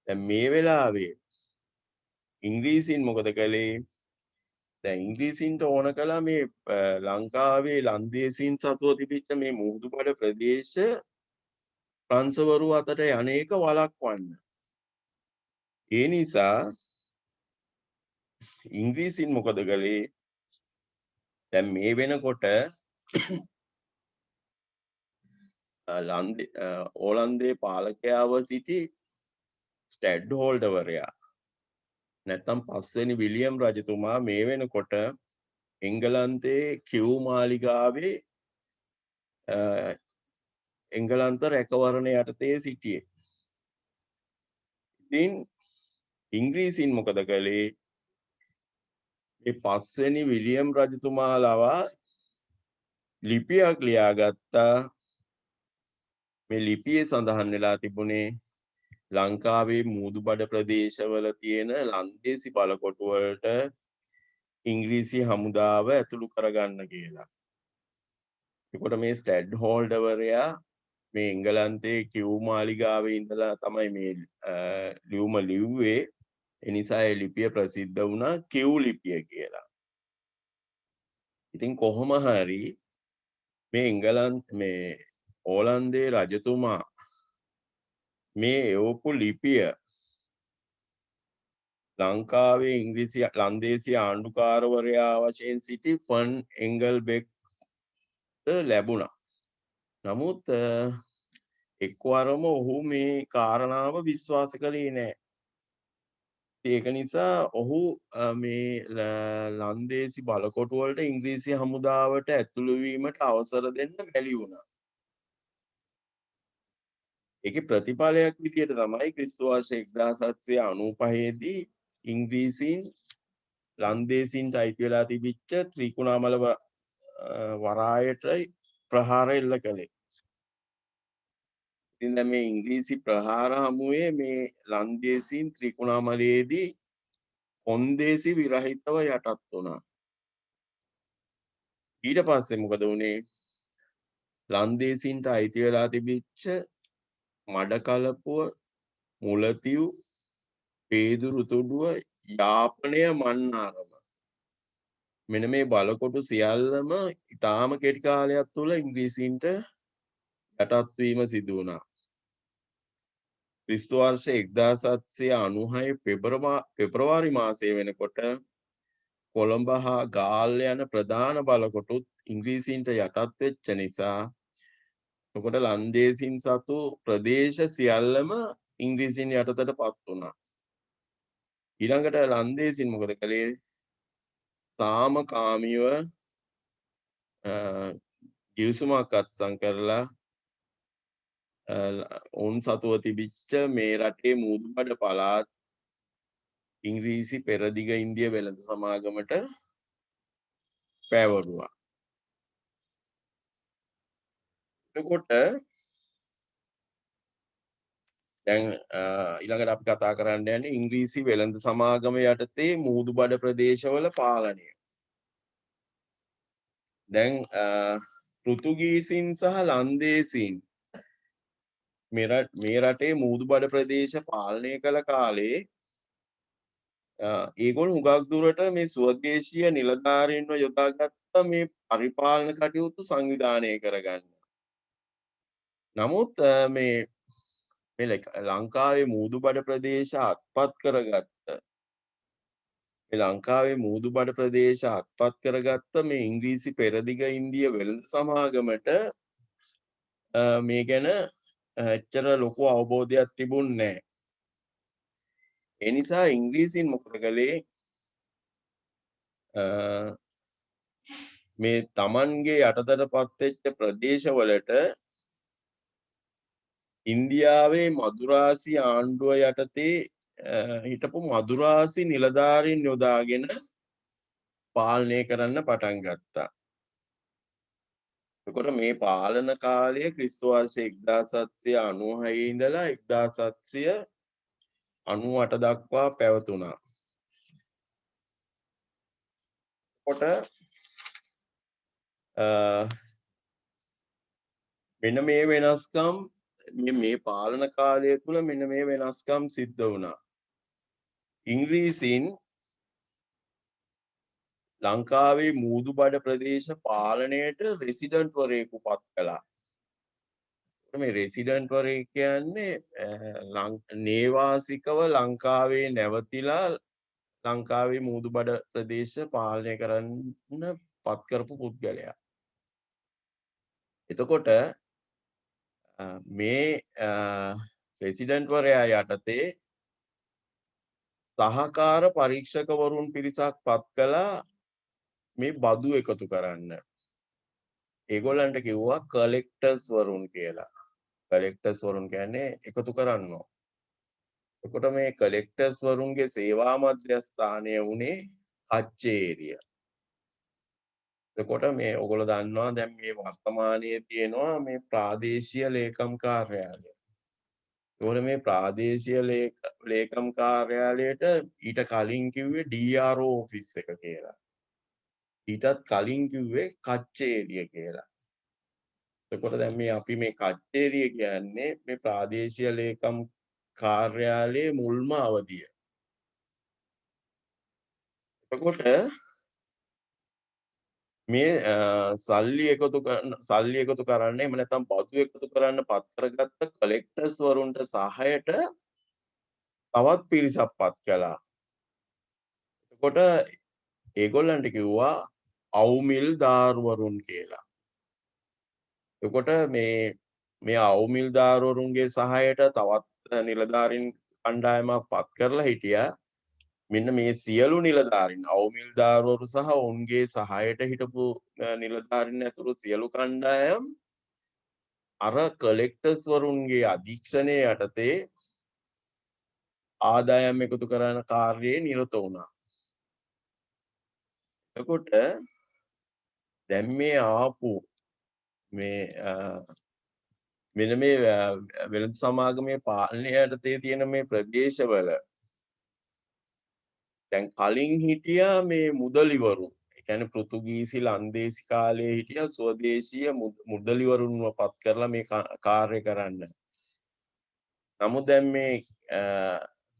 Speaker 1: දැන් මේ වෙලාවේ ඉංග්‍රීසීන් මොකද කළේ? දැන් ඉංග්‍රීසීන්ට ඕන කළා මේ ලංකාවේ ලන්දේසීන් සතුව තිබිච්ච මේ මුහුදුබඩ ප්‍රදේශ ප්‍රංශවරු අතට යන්නේක වළක්වන්න. ඒ නිසා ඉංග්‍රීසීන් මොකද කළේ? දැන් මේ වෙනකොට ඕලන්දේ පාලකයාව සිටි ස්ටැඩ්හෝල්ඩවරයා නැත්තම් 5 වෙනි විලියම් රජතුමා මේ වෙනකොට එංගලන්තයේ කිව් මාලිගාවේ එංගලන්ත රැකවරණ යටතේ සිටියේ. ඉතින් ඉංග්‍රීසීන් මොකද කළේ? මේ 5 වෙනි විලියම් රජතුමා ලවා ලිපියක් ලියාගත්තා. මේ ලිපියේ සඳහන් වෙලා තිබුණේ ලංකාවේ මූදුබඩ ප්‍රදේශවල තියෙන ලන්දේසි බලකොටු වලට ඉංග්‍රීසි හමුදාව ඇතුළු කරගන්න කියලා. එතකොට මේ ස්ටැඩ්හෝල්ඩර්වරයා මේ එංගලන්තයේ කිව් මාලිගාවේ ඉඳලා තමයි මේ ලියුම ලිව්වේ. ඒ නිසා ඒ ලිපිය ප්‍රසිද්ධ වුණා කිව් ලිපිය කියලා. ඉතින් කොහොම හරි මේ ඕලන්දේ රජතුමා මේ එවපු ලිපිය ලංකාවේ ඉංග්‍රීසි ලන්දේසි ආණ්ඩුකාරවරයා වශයෙන් සිටි ෆන් එංගල්බෙක්ට ලැබුණා. නමුත් එක්වරම ඔහු මේ කාරණාව විශ්වාස කළේ නැහැ. ඒක නිසා ඔහු මේ ලන්දේසි බලකොටු වලට ඉංග්‍රීසි හමුදාවට ඇතුළු වීමට අවසර දෙන්න බැරි වුණා. ඒකේ ප්‍රතිඵලයක් විදියට තමයි ක්‍රිස්තු වර්ෂ 1795 දී ඉංග්‍රීසීන් ලන්දේසීන්ට අයිති වෙලා තිබිච්ච ත්‍රිකුණාමල වරායට ප්‍රහාර එල්ල කළේ. ඉතින් දැන් මේ ඉංග්‍රීසි ප්‍රහාර හමුවේ මේ ලන්දේසීන් ත්‍රිකුණාමලයේදී කොන්දේසි විරහිතව යටත් වුණා. ඊට පස්සේ මොකද වුනේ? ලන්දේසීන්ට අයිති වෙලා තිබිච්ච මඩකලපුව, මුලතිව්, පේදුරු තුඩුව, යාපනය, මන්නාරම මෙන්න මේ බලකොටු සියල්ලම ඉතාම කෙටි කාලයක් තුළ ඉංග්‍රීසීන්ට යටත් වීම සිදු වුණා. ක්‍රිස්තු වර්ෂ 1796 පෙබරවාරි මාසයේ වෙනකොට කොළඹ හා ගාල්ල යන ප්‍රධාන බලකොටුත් ඉංග්‍රීසීන්ට යටත් වෙච්ච නිසා එතකොට ලන්දේසීන් සතු ප්‍රදේශ සියල්ලම ඉංග්‍රීසීන් යටතට පත් වුණා. ඊළඟට ලන්දේසීන් මොකද කළේ? සාමකාමීව ගිවිසුමක් අත්සන් කරලා ඔවුන් සතුව තිබිච්ච මේ රටේ මූදුබඩ පළාත් ඉංග්‍රීසි පෙරදිග ඉන්දිය වෙළඳ සමාගමට පැවරුවා. එතකොට දැන් ඊළඟට අපි කතා කරන්න යන්නේ ඉංග්‍රීසි වෙළඳ සමාගම යටතේ මූදුබඩ ප්‍රදේශවල පාලනය. දැන් පෘතුගීසින් සහ ලන්දේසීන් මේ රටේ මූදුබඩ ප්‍රදේශ පාලනය කළ කාලේ ඒගොල්ලෝ හුඟක් දුරට මේ ස්වදේශීය නිලධාරීන්ව යොදාගත්ත මේ පරිපාලන කටයුතු සංවිධානය කරගන්න. නමුත් මේ ලංකාවේ මූදුබඩ ප්‍රදේශ අත්පත් කරගත්ත මේ ඉංග්‍රීසි පෙරදිග ඉන්දිය වෙළඳ සමාගමට මේ ගැන එච්චර ලොකු අවබෝධයක් තිබුණේ නැහැ. ඒ නිසා ඉංග්‍රීසීන් මොකද කළේ? මේ තමන්ගේ යටතටපත් වෙච්ච ප්‍රදේශවලට ඉන්දියාවේ මදුරාසි ආණ්ඩුව යටතේ හිටපු මදුරාසි නිලධාරීන් යොදාගෙන පාලනය කරන්න පටන් ගත්තා. එතකොට මේ පාලන කාලය ක්‍රිස්තු වර්ෂ 1796 ඉඳලා 1798 දක්වා පැවතුණා. කොට මෙන්න මේ වෙනස්කම් මේ පාලන කාලය තුළ මෙන්න මේ වෙනස්කම් සිද්ධ වුණා. ඉංග්‍රීසීන් ලංකාවේ මූදුබඩ ප්‍රදේශ පාලනයට රෙසිඩන්ට් වරයෙකු පත් කළා. මේ රෙසිඩන්ට් වරයෙක් කියන්නේ නේවාසිකව ලංකාවේ නැවතිලා ලංකාවේ මූදුබඩ ප්‍රදේශ පාලනය කරන්න පත් කරපු පුද්ගලයා. එතකොට මේ ප්‍රෙසිඩන්ට් වරයා යටතේ සහකාර පරීක්ෂකවරුන් පිරිසක් පත් කළා මේ බදු එකතු කරන්න. ඒගොල්ලන්ට කිව්වා කලෙක්ටර්ස් වරුන් කියලා. කලෙක්ටර්ස් වරුන් කියන්නේ එකතු කරනවා. එතකොට මේ කලෙක්ටර්ස් වරුන්ගේ සේවා මධ්‍යස්ථානය වුණේ කච්චේරිය. එතකොට මේ ඔයගොල්ලෝ දන්නවා දැන් මේ වර්තමානයේ තියෙනවා මේ ප්‍රාදේශීය ලේකම් කාර්යාලය. ඒවල මේ ප්‍රාදේශීය ලේකම් කාර්යාලයට ඊට කලින් කිව්වේ DRO ඔෆිස් එක කියලා. ඊටත් කලින් කිව්වේ කච්චේරිය කියලා. එතකොට දැන් මේ අපි මේ කච්චේරිය කියන්නේ මේ ප්‍රාදේශීය ලේකම් කාර්යාලයේ මුල්ම අවධිය. එතකොට මේ සල්ලි එකතු කරන්න එහෙම නැත්නම් බදු එකතු කරන්න පත් කරගත්ත කලෙක්ටර්ස් වරුන්ට සහායට තවත් පිරිසක් පත් කළා. එතකොට ඒගොල්ලන්ට කිව්වා අවුමිල් දාරුවරුන් කියලා. එතකොට මේ අවුමිල් දාරුවරුන්ගේ සහායට තවත් නිලධාරීන් කණ්ඩායමක් පත් කරලා හිටියා. මෙන්න මේ සියලු නිලධාරීන් අවුමිල්දාරවරු සහ ඔවුන්ගේ සහායට හිටපු නිලධාරීන් ඇතුළු සියලු කණ්ඩායම් අර කලෙක්ටර්ස් වරුන්ගේ අධීක්ෂණය යටතේ ආදායම් එකතු කරන කාර්යයේ නිරත වුණා. එතකොට දැන් මේ ආපු මේ මෙන්න මේ වෙළඳ සමාගමේ පාලනය යටතේ තියෙන මේ ප්‍රදේශවල දැන් කලින් හිටියා මේ මුදලිවරු. ඒ කියන්නේ පෘතුගීසි ලන්දේසි කාලේ හිටියා ස්වදේශීය මුදලිවරුන්ව පත් කරලා මේ කාර්ය කරන්න. නමුත් දැන්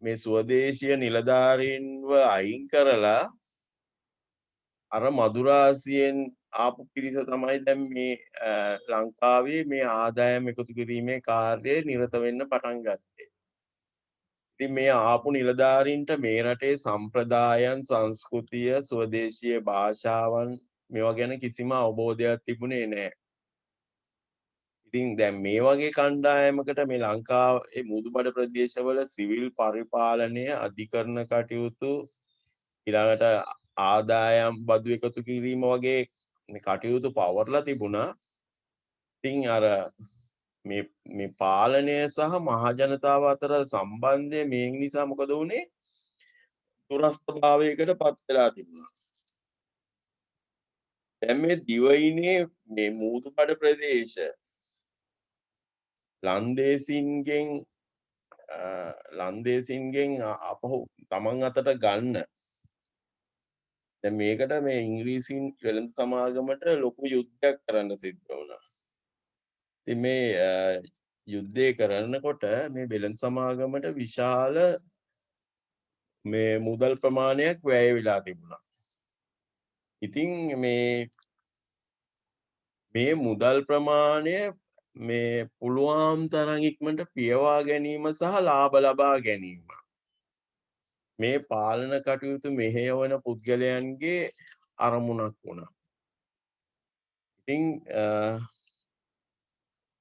Speaker 1: මේ ස්වදේශීය නිලධාරීන්ව අයින් කරලා අර මදුරාසියෙන් ආපු පිරිස තමයි දැන් මේ ලංකාවේ මේ ආදායම් එකතු කිරීමේ කාර්යයේ නිරත වෙන්න පටන් ගත්තේ. ඉතින් මේ ආපු නිලධාරීන්ට මේ රටේ සම්ප්‍රදායන් සංස්කෘතිය ස්වදේශීය භාෂාවන් මේවා ගැන කිසිම අවබෝධයක් තිබුණේ නැහැ. ඉතින් දැන් මේ වගේ කණ්ඩායමකට මේ ලංකාවේ මුදුබඩ ප්‍රදේශවල සිවිල් පරිපාලනය අධිකරණ කටයුතු ඊළඟට ආදායම් බදු එකතු කිරීම වගේ කටයුතු පවර්ලා තිබුණා. ඉතින් අර මේ පාලනය සහ මහජනතාව අතර සම්බන්ධය මේ නිසා මොකද වුනේ දුරස්ථභාවයකට පත් වෙලා තිබුණා. දැන් මේ දිවයිනේ මේ මූදුබඩ ප්‍රදේශ ලන්දේසින්ගෙන් අපහු තමන් අතට ගන්න. දැන් මේකට මේ ඉංග්‍රීසීන් වෙළඳ සමාගමට ලොකු යුද්ධයක් කරන්න සිද්ධ වුණා. ඉතින් මේ යුද්ධය කරනකොට මේ වෙළඳ සමාගමට විශාල මේ මුදල් ප්‍රමාණයක් වැය වෙලා තිබුණා. ඉතින් මේ මුදල් ප්‍රමාණය මේ පුළුවන් තරම් ඉක්මනට පියවා ගැනීම සහ ලාභ ලබා ගැනීම. මේ පාලන කටයුතු මෙහෙයවන පුද්ගලයන්ගේ අරමුණක් වුණා. ඉතින්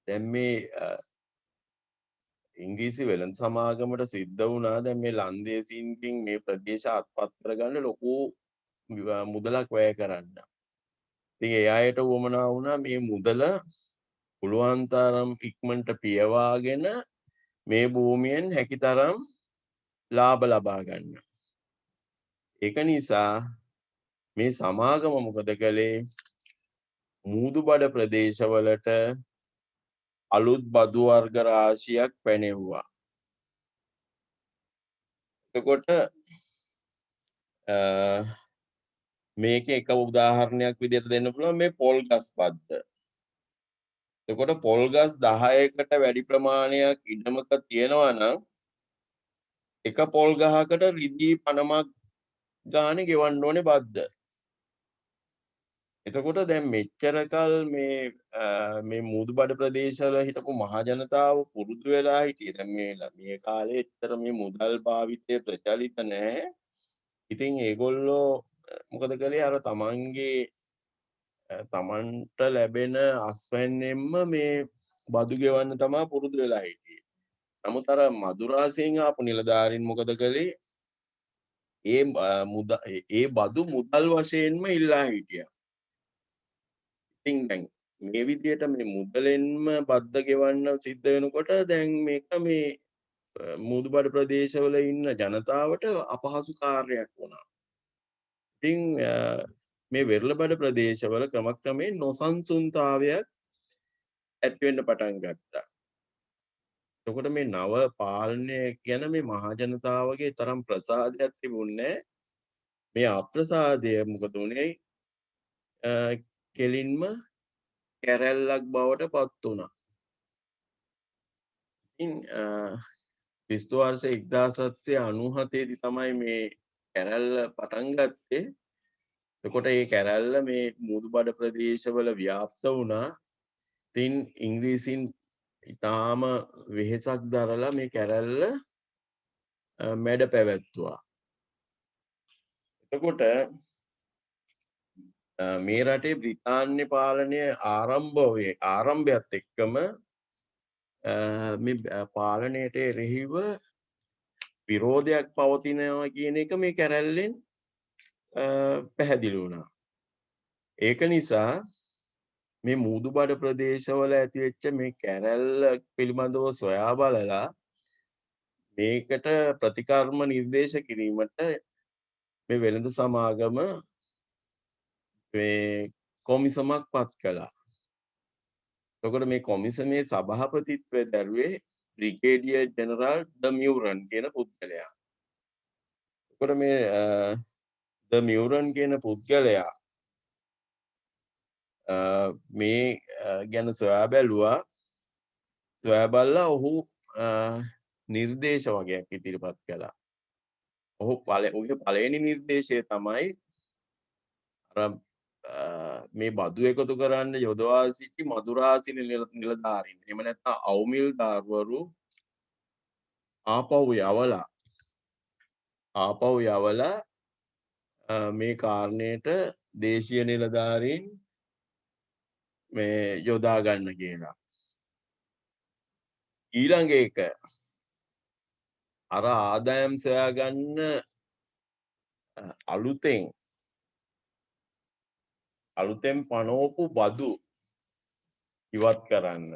Speaker 1: දැන් මේ ඉංග්‍රීසි වෙළඳ සමාගමට සිද්ධ වුණා දැන් මේ ලන්දේසීන්ගෙන් මේ ප්‍රදේශ අත්පත් කරගන්න ලොකු මුදලක් වැය කරන්න. ඉතින් ඒ අයට වුවමනා වුණා මේ මුදල පුළුවන් තරම් ඉක්මනට පියවාගෙන මේ භූමියෙන් හැකිතරම් ලාභ ලබා ගන්න. ඒක නිසා මේ සමාගම මොකද කළේ මූදුබඩ ප්‍රදේශවලට අලුත් බදු වර්ග රාශියක් පැනෙව්වා. එතකොට මේක එක උදාහරණයක් විදිහට දෙන්න පුළුවන් මේ පොල් ගස් බද්ද. එතකොට පොල් ගස් 10කට වැඩි ප්‍රමාණයක් ඉඩමක තියෙනවා නම් එක පොල් ගහකට රිදී 50ක් ගානේ ගෙවන්න ඕනේ බද්ද. එතකොට දැන් මෙච්චර කල් මේ මූදුබඩ ප්‍රදේශවල හිටපු මහජනතාව පුරුදු වෙලා හිටියේ. දැන් මේ කාලේ ඇත්තට මේ මුදල් භාවිතය ප්‍රචලිත නැහැ. ඉතින් ඒගොල්ලෝ මොකද කළේ අර තමන්ට ලැබෙන අස්වැන්නෙන්ම මේ බදු ගෙවන්න තමයි පුරුදු වෙලා හිටියේ. නමුත් අර මදුරාසියෙන් ආපු නිලධාරීන් මොකද කළේ? ඒ බදු මුදල් වශයෙන්ම ඉල්ලා හිටියා. ඉතින් දැන් මේ විදිහට මේ මුදලෙන්ම බද්ද ගෙවන්න සිද්ධ වෙනකොට දැන් මේක මේ මුහුදුබඩ ප්‍රදේශවල ඉන්න ජනතාවට අපහසු කාර්යයක් වුණා. ඉතින් මේ වෙරළබඩ ප්‍රදේශවල ක්‍රමක්‍රමයෙන් නොසන්සුන්තාවයක් ඇති වෙන්න පටන් ගත්තා. එතකොට මේ නව පාලනය ගැන මේ මහා ජනතාවගේ තරම් ප්‍රසාදයක් තිබුණේ නැහැ. මේ අප්‍රසාදය මොකද උනේ? කෙලින්ම කැරැල්ලක් බවට පත් වුණා. ඉතින් ක්‍රිස්තු වර්ෂ 1797 දී තමයි මේ කැරැල්ල පටන් ගත්තේ. එතකොට මේ කැරැල්ල මේ මුහුදුබඩ ප්‍රදේශවල ව්‍යාප්ත වුණා. ඉතින් ඉංග්‍රීසින් ඉතාම වෙහෙසක් දරලා මේ කැරැල්ල මැඩ පැවැත්තුවා. එතකොට මේ රටේ බ්‍රිතාන්‍ය පාලනය ආරම්භයත් එක්කම මේ පාලනයට එරෙහිව විරෝධයක් පවතිනවා කියන එක මේ කැරැල්ලෙන් පැහැදිලි වුණා. ඒක නිසා මේ මුහුදුබඩ ප්‍රදේශවල ඇතිවෙච්ච මේ කැරැල්ල පිළිබඳව සොයා බලලා මේකට ප්‍රතිකර්ම නිර්දේශ කිරීමට මේ වෙළඳ සමාගම මේ කොමිසමක් පත් කළා. එතකොට මේ කොමිසමේ සභාපතිත්වය දරුවේ බ්‍රිගේඩියර් ජෙනරල් ද මියුරන් කියන පුද්ගලයා. එතකොට මේ ද මියුරන් කියන පුද්ගලයා මේ ගැන සොයා බැලුවා. සොයා බලලා ඔහු නිර්දේශ වගේක් ඉදිරිපත් කළා. ඔහුගේ පළවෙනි නිර්දේශය තමයි අර මේ බදු එකතු කරන්න යොදවා සිටි මදුරාසි නිලධාරීන් එහෙම නැත්නම් අවුමිල්දාර්වරු ආපහු යවලා මේ කාරණයට දේශීය නිලධාරීන් මේ යොදා ගන්න කියලා. ඊළඟ එක අර ආදායම් සොයා ගන්න අලුතෙන් පනවපු බදු ඉවත් කරන්න.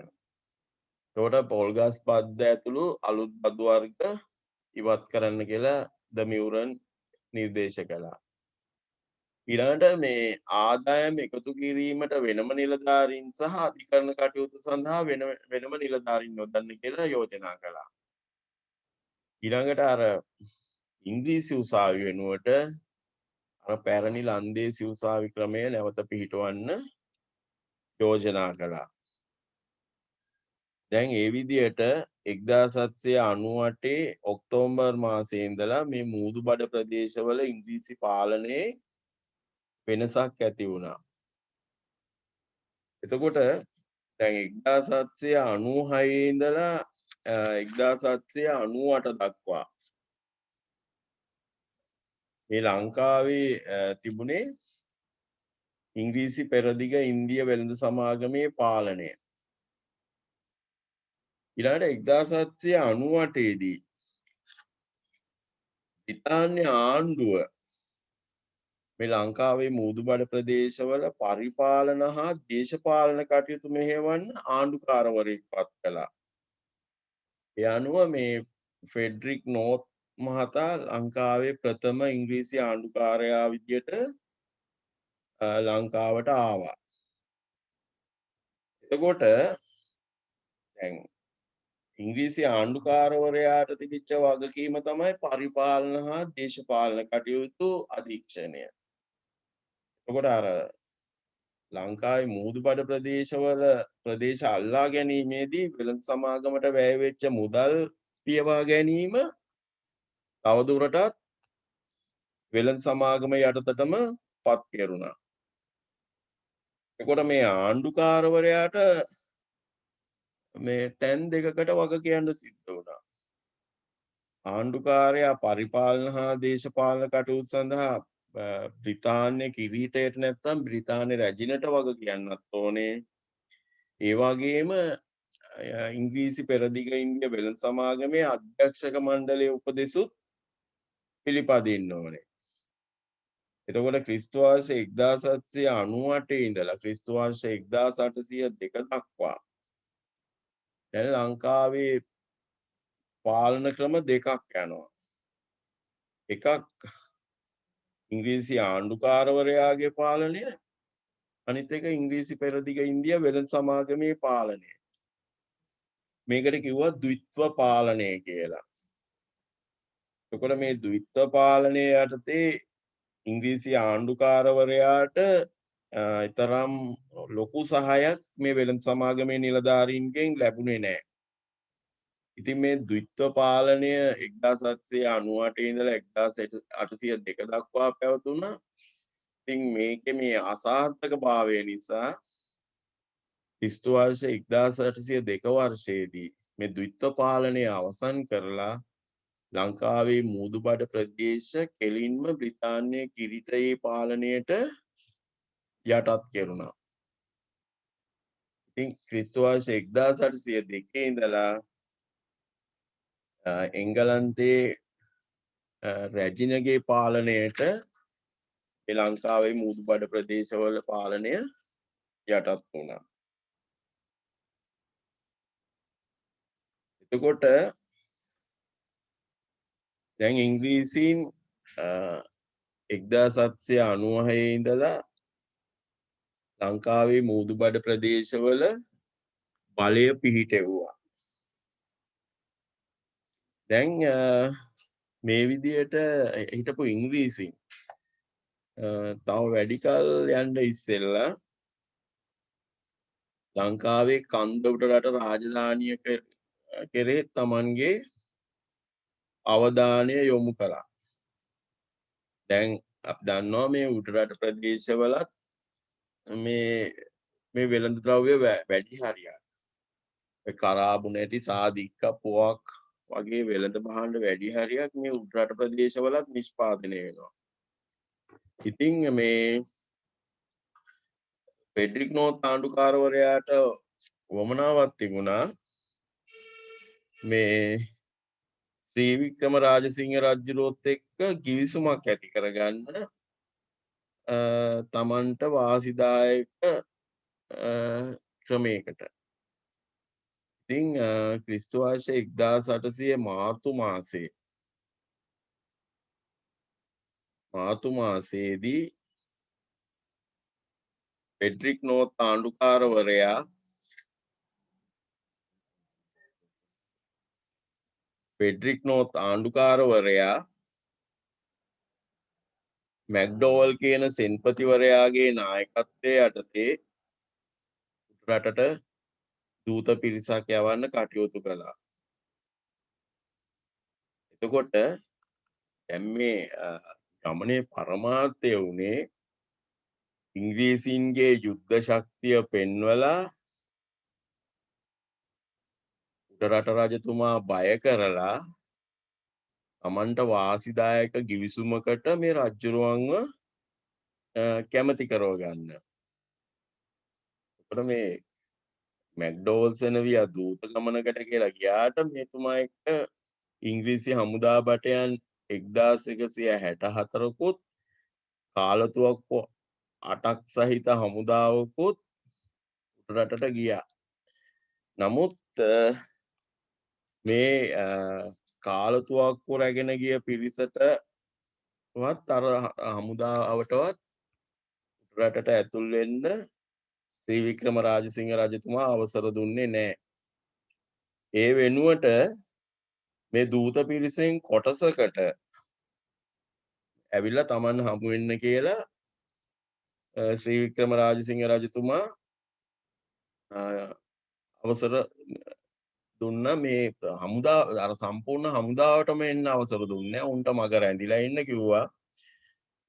Speaker 1: එතකොට පොල්ගස් බද්ද ඇතුළු අලුත් බදු වර්ග ඉවත් කරන්න කියලා ද මියුරන් නිර්දේශ කළා. ඊළඟට මේ ආදායම් එකතු කිරීමට වෙනම නිලධාරීන් සහ අධිකරණ කටයුතු සඳහා වෙනම නිලධාරීන් යොදන්න කියලා යෝජනා කළා. ඊළඟට අර ඉංග්‍රීසි උසාවි වෙනුවට අර පැරණි ලන්දේසි උසාවි ක්‍රමය නැවත පිහිටවන්න යෝජනා කළා. දැන් ඒ විදිහට 1798 ඔක්තෝබර් මාසයේ ඉඳලා මේ මුහුදුබඩ ප්‍රදේශවල ඉංග්‍රීසි පාලනයේ වෙනසක් ඇති වුණා. එතකොට දැන් 1796 ඉඳලා 1798 දක්වා මේ ලංකාවේ තිබුණේ ඉංග්‍රීසි පෙරදිග ඉන්දිය වෙළඳ සමාගමේ පාලනය. ඊළඟට 1798 දී බ්‍රිතාන්‍ය ආණ්ඩුව මේ ලංකාවේ මුහුදුබඩ ප්‍රදේශවල පරිපාලන හා දේශපාලන කටයුතු මෙහෙවන්න ආණ්ඩුකාරවරයෙක් පත් කළා. ඒ අනුව මේ ෆෙඩරික් නෝත් මහතා ලංකාවේ ප්‍රථම ඉංග්‍රීසි ආණ්ඩුකාරයා විදියට ලංකාවට ආවා. එතකොට දැන් ඉංග්‍රීසි ආණ්ඩුකාරවරයාට තිබිච්ච වගකීම තමයි පරිපාලන හා දේශපාලන කටයුතු අධීක්ෂණය. එතකොට අර ලංකාවේ මුහුදුබඩ ප්‍රදේශ අල්ලා ගැනීමේදී වෙළඳ සමාගමට වැය වෙච්ච මුදල් පියවා ගැනීම තවදුරටත් වෙළඳ සමාගම යටතටම පත් කෙරුණා. එතකොට මේ ආණ්ඩුකාරවරයාට මේ තැන් දෙකකට වග කියන්න සිද්ධ වුණා. ආණ්ඩුකාරයා පරිපාලන හා දේශපාලන කටයුතු සඳහා බ්‍රිතාන්‍ය කිරීටයට නැත්තම් බ්‍රිතාන්‍ය රැජිනට වග කියන්නත් ඕනේ. ඒ වගේම ඉංග්‍රීසි පෙරදිග ඉන්දිය වෙළඳ සමාගමේ අධ්‍යක්ෂක මණ්ඩලයේ උපදෙසුත් පිළිපදින්න ඕනේ. එතකොට ක්‍රිස්තු වර්ෂ 1798 ඉඳලා ක්‍රිස්තු වර්ෂ 1802 දක්වා දැන් ලංකාවේ පාලන ක්‍රම දෙකක් යනවා. එකක් ඉංග්‍රීසි ආණ්ඩුකාරවරයාගේ පාලනය, අනිත් එක ඉංග්‍රීසි පෙරදිග ඉන්දිය වෙළඳ සමාගමේ පාලනය. මේකට කිව්වා ද්විත්ව පාලනය කියලා. එතකොට මේ ද්විත්ව පාලනය යටතේ ඉංග්‍රීසි ආණ්ඩුකාරවරයාට තරම් ලොකු සහායක් මේ වෙළඳ සමාගමේ නිලධාරීන්ගෙන් ලැබුණේ නැහැ. ඉතින් මේ ද්විත්ව පාලනය 1798 ඉඳලා 1802 දක්වා පැවතුණා. ඉතින් මේකේ මේ අසාර්ථක භාවය නිසා ක්‍රිස්තු වර්ෂ 1802 වර්ෂයේදී මේ ද්විත්ව පාලනය අවසන් කරලා ලංකාවේ මූදුබඩ ප්‍රදේශ කෙලින්ම බ්‍රිතාන්‍ය කිරිටයේ පාලනයට යටත් කෙරුණා. ඉතින් ක්‍රිස්තු වර්ෂ 1802 ඉඳලා එංගලන්තයේ රැජිනගේ පාලනයට ලංකාවේ මූදුබඩ ප්‍රදේශවල පාලනය යටත් වුණා. එතකොට දැන් ඉංග්‍රීසීන් 1796 ඉඳලා ලංකාවේ මූදුබඩ ප්‍රදේශවල බලය පිහිටෙව්වා. දැන් මේ විදියට හිටපු ඉංග්‍රීසීන් තව වැඩි කල් යන්න ඉස්සෙල්ලා ලංකාවේ කන්දොට රට රාජධානිය කෙරේ තමන්ගේ අවධානය යොමු කළා. දැන් අපි දන්නවා මේ උඩරට ප්‍රදේශවලත් මේ වෙළඳ ද්‍රව්‍ය වැඩි හරියක්. කරාබු නැටි සාදික්ක පුවක් වගේ වෙළඳ භාණ්ඩ වැඩි හරියක් මේ උඩරට ප්‍රදේශවලත් නිෂ්පාදනය වෙනවා. ඉතින් මේ ෆෙඩරික් නෝත් ආණ්ඩුකාරවරයාට වමනාවක් තිබුණා මේ ශ්‍රී වික්‍රම රාජසිංහ රජුරුවත් එක්ක කිවිසුමක් ඇති කරගන්න තමන්ට වාසිදායක ක්‍රමයකට. ඉතින් ක්‍රිස්තු වර්ෂ 1800 මාර්තු මාසයේදී ෆෙඩරික් නෝත් ආණ්ඩුකාරවරයා මැක්ඩෝවල් කියන සෙන්පතිවරයාගේ නායකත්වයේ යටතේ රටට දූත පිරිසක් යවන්න කටයුතු කළා. එතකොට දැන් මේ ගමනේ පරමාර්ථය වුණේ ඉංග්‍රීසීන්ගේ යුද්ධ ශක්තිය පෙන්වලා උඩරට රජතුමා බය කරලා තමන්ට වාසිදායක ගිවිසුමකට මේ රජ්ජුරුවන්ව කැමති කරවගන්න. එතකොට මේ මැක්ඩෝවල් සෙනවියා දූත ගමනකට කියලා ගියාට මෙතුමා එක්ක ඉංග්‍රීසි හමුදා බටයන් 1164කුත් කාලතුවක්කු 8ක් සහිත හමුදාවකුත් රටට ගියා. නමුත් මේ කාලතුවක්කු රැගෙන ගිය පිරිසටවත් අර හමුදාවටවත් රටට ඇතුල් වෙන්න ශ්‍රී වික්‍රම රාජසිංහ රජතුමා අවසර දුන්නේ නැහැ. ඒ වෙනුවට මේ දූත පිරිසෙන් කොටසකට ඇවිල්ලා Taman හමු වෙන්න කියලා ශ්‍රී වික්‍රම රාජසිංහ රජතුමා අවසර දුන්නා. මේ හමුදා අර සම්පූර්ණ හමුදාවටම එන්න අවසර දුන්නේ නැහැ. උන්ට මග රැඳිලා ඉන්න කිව්වා.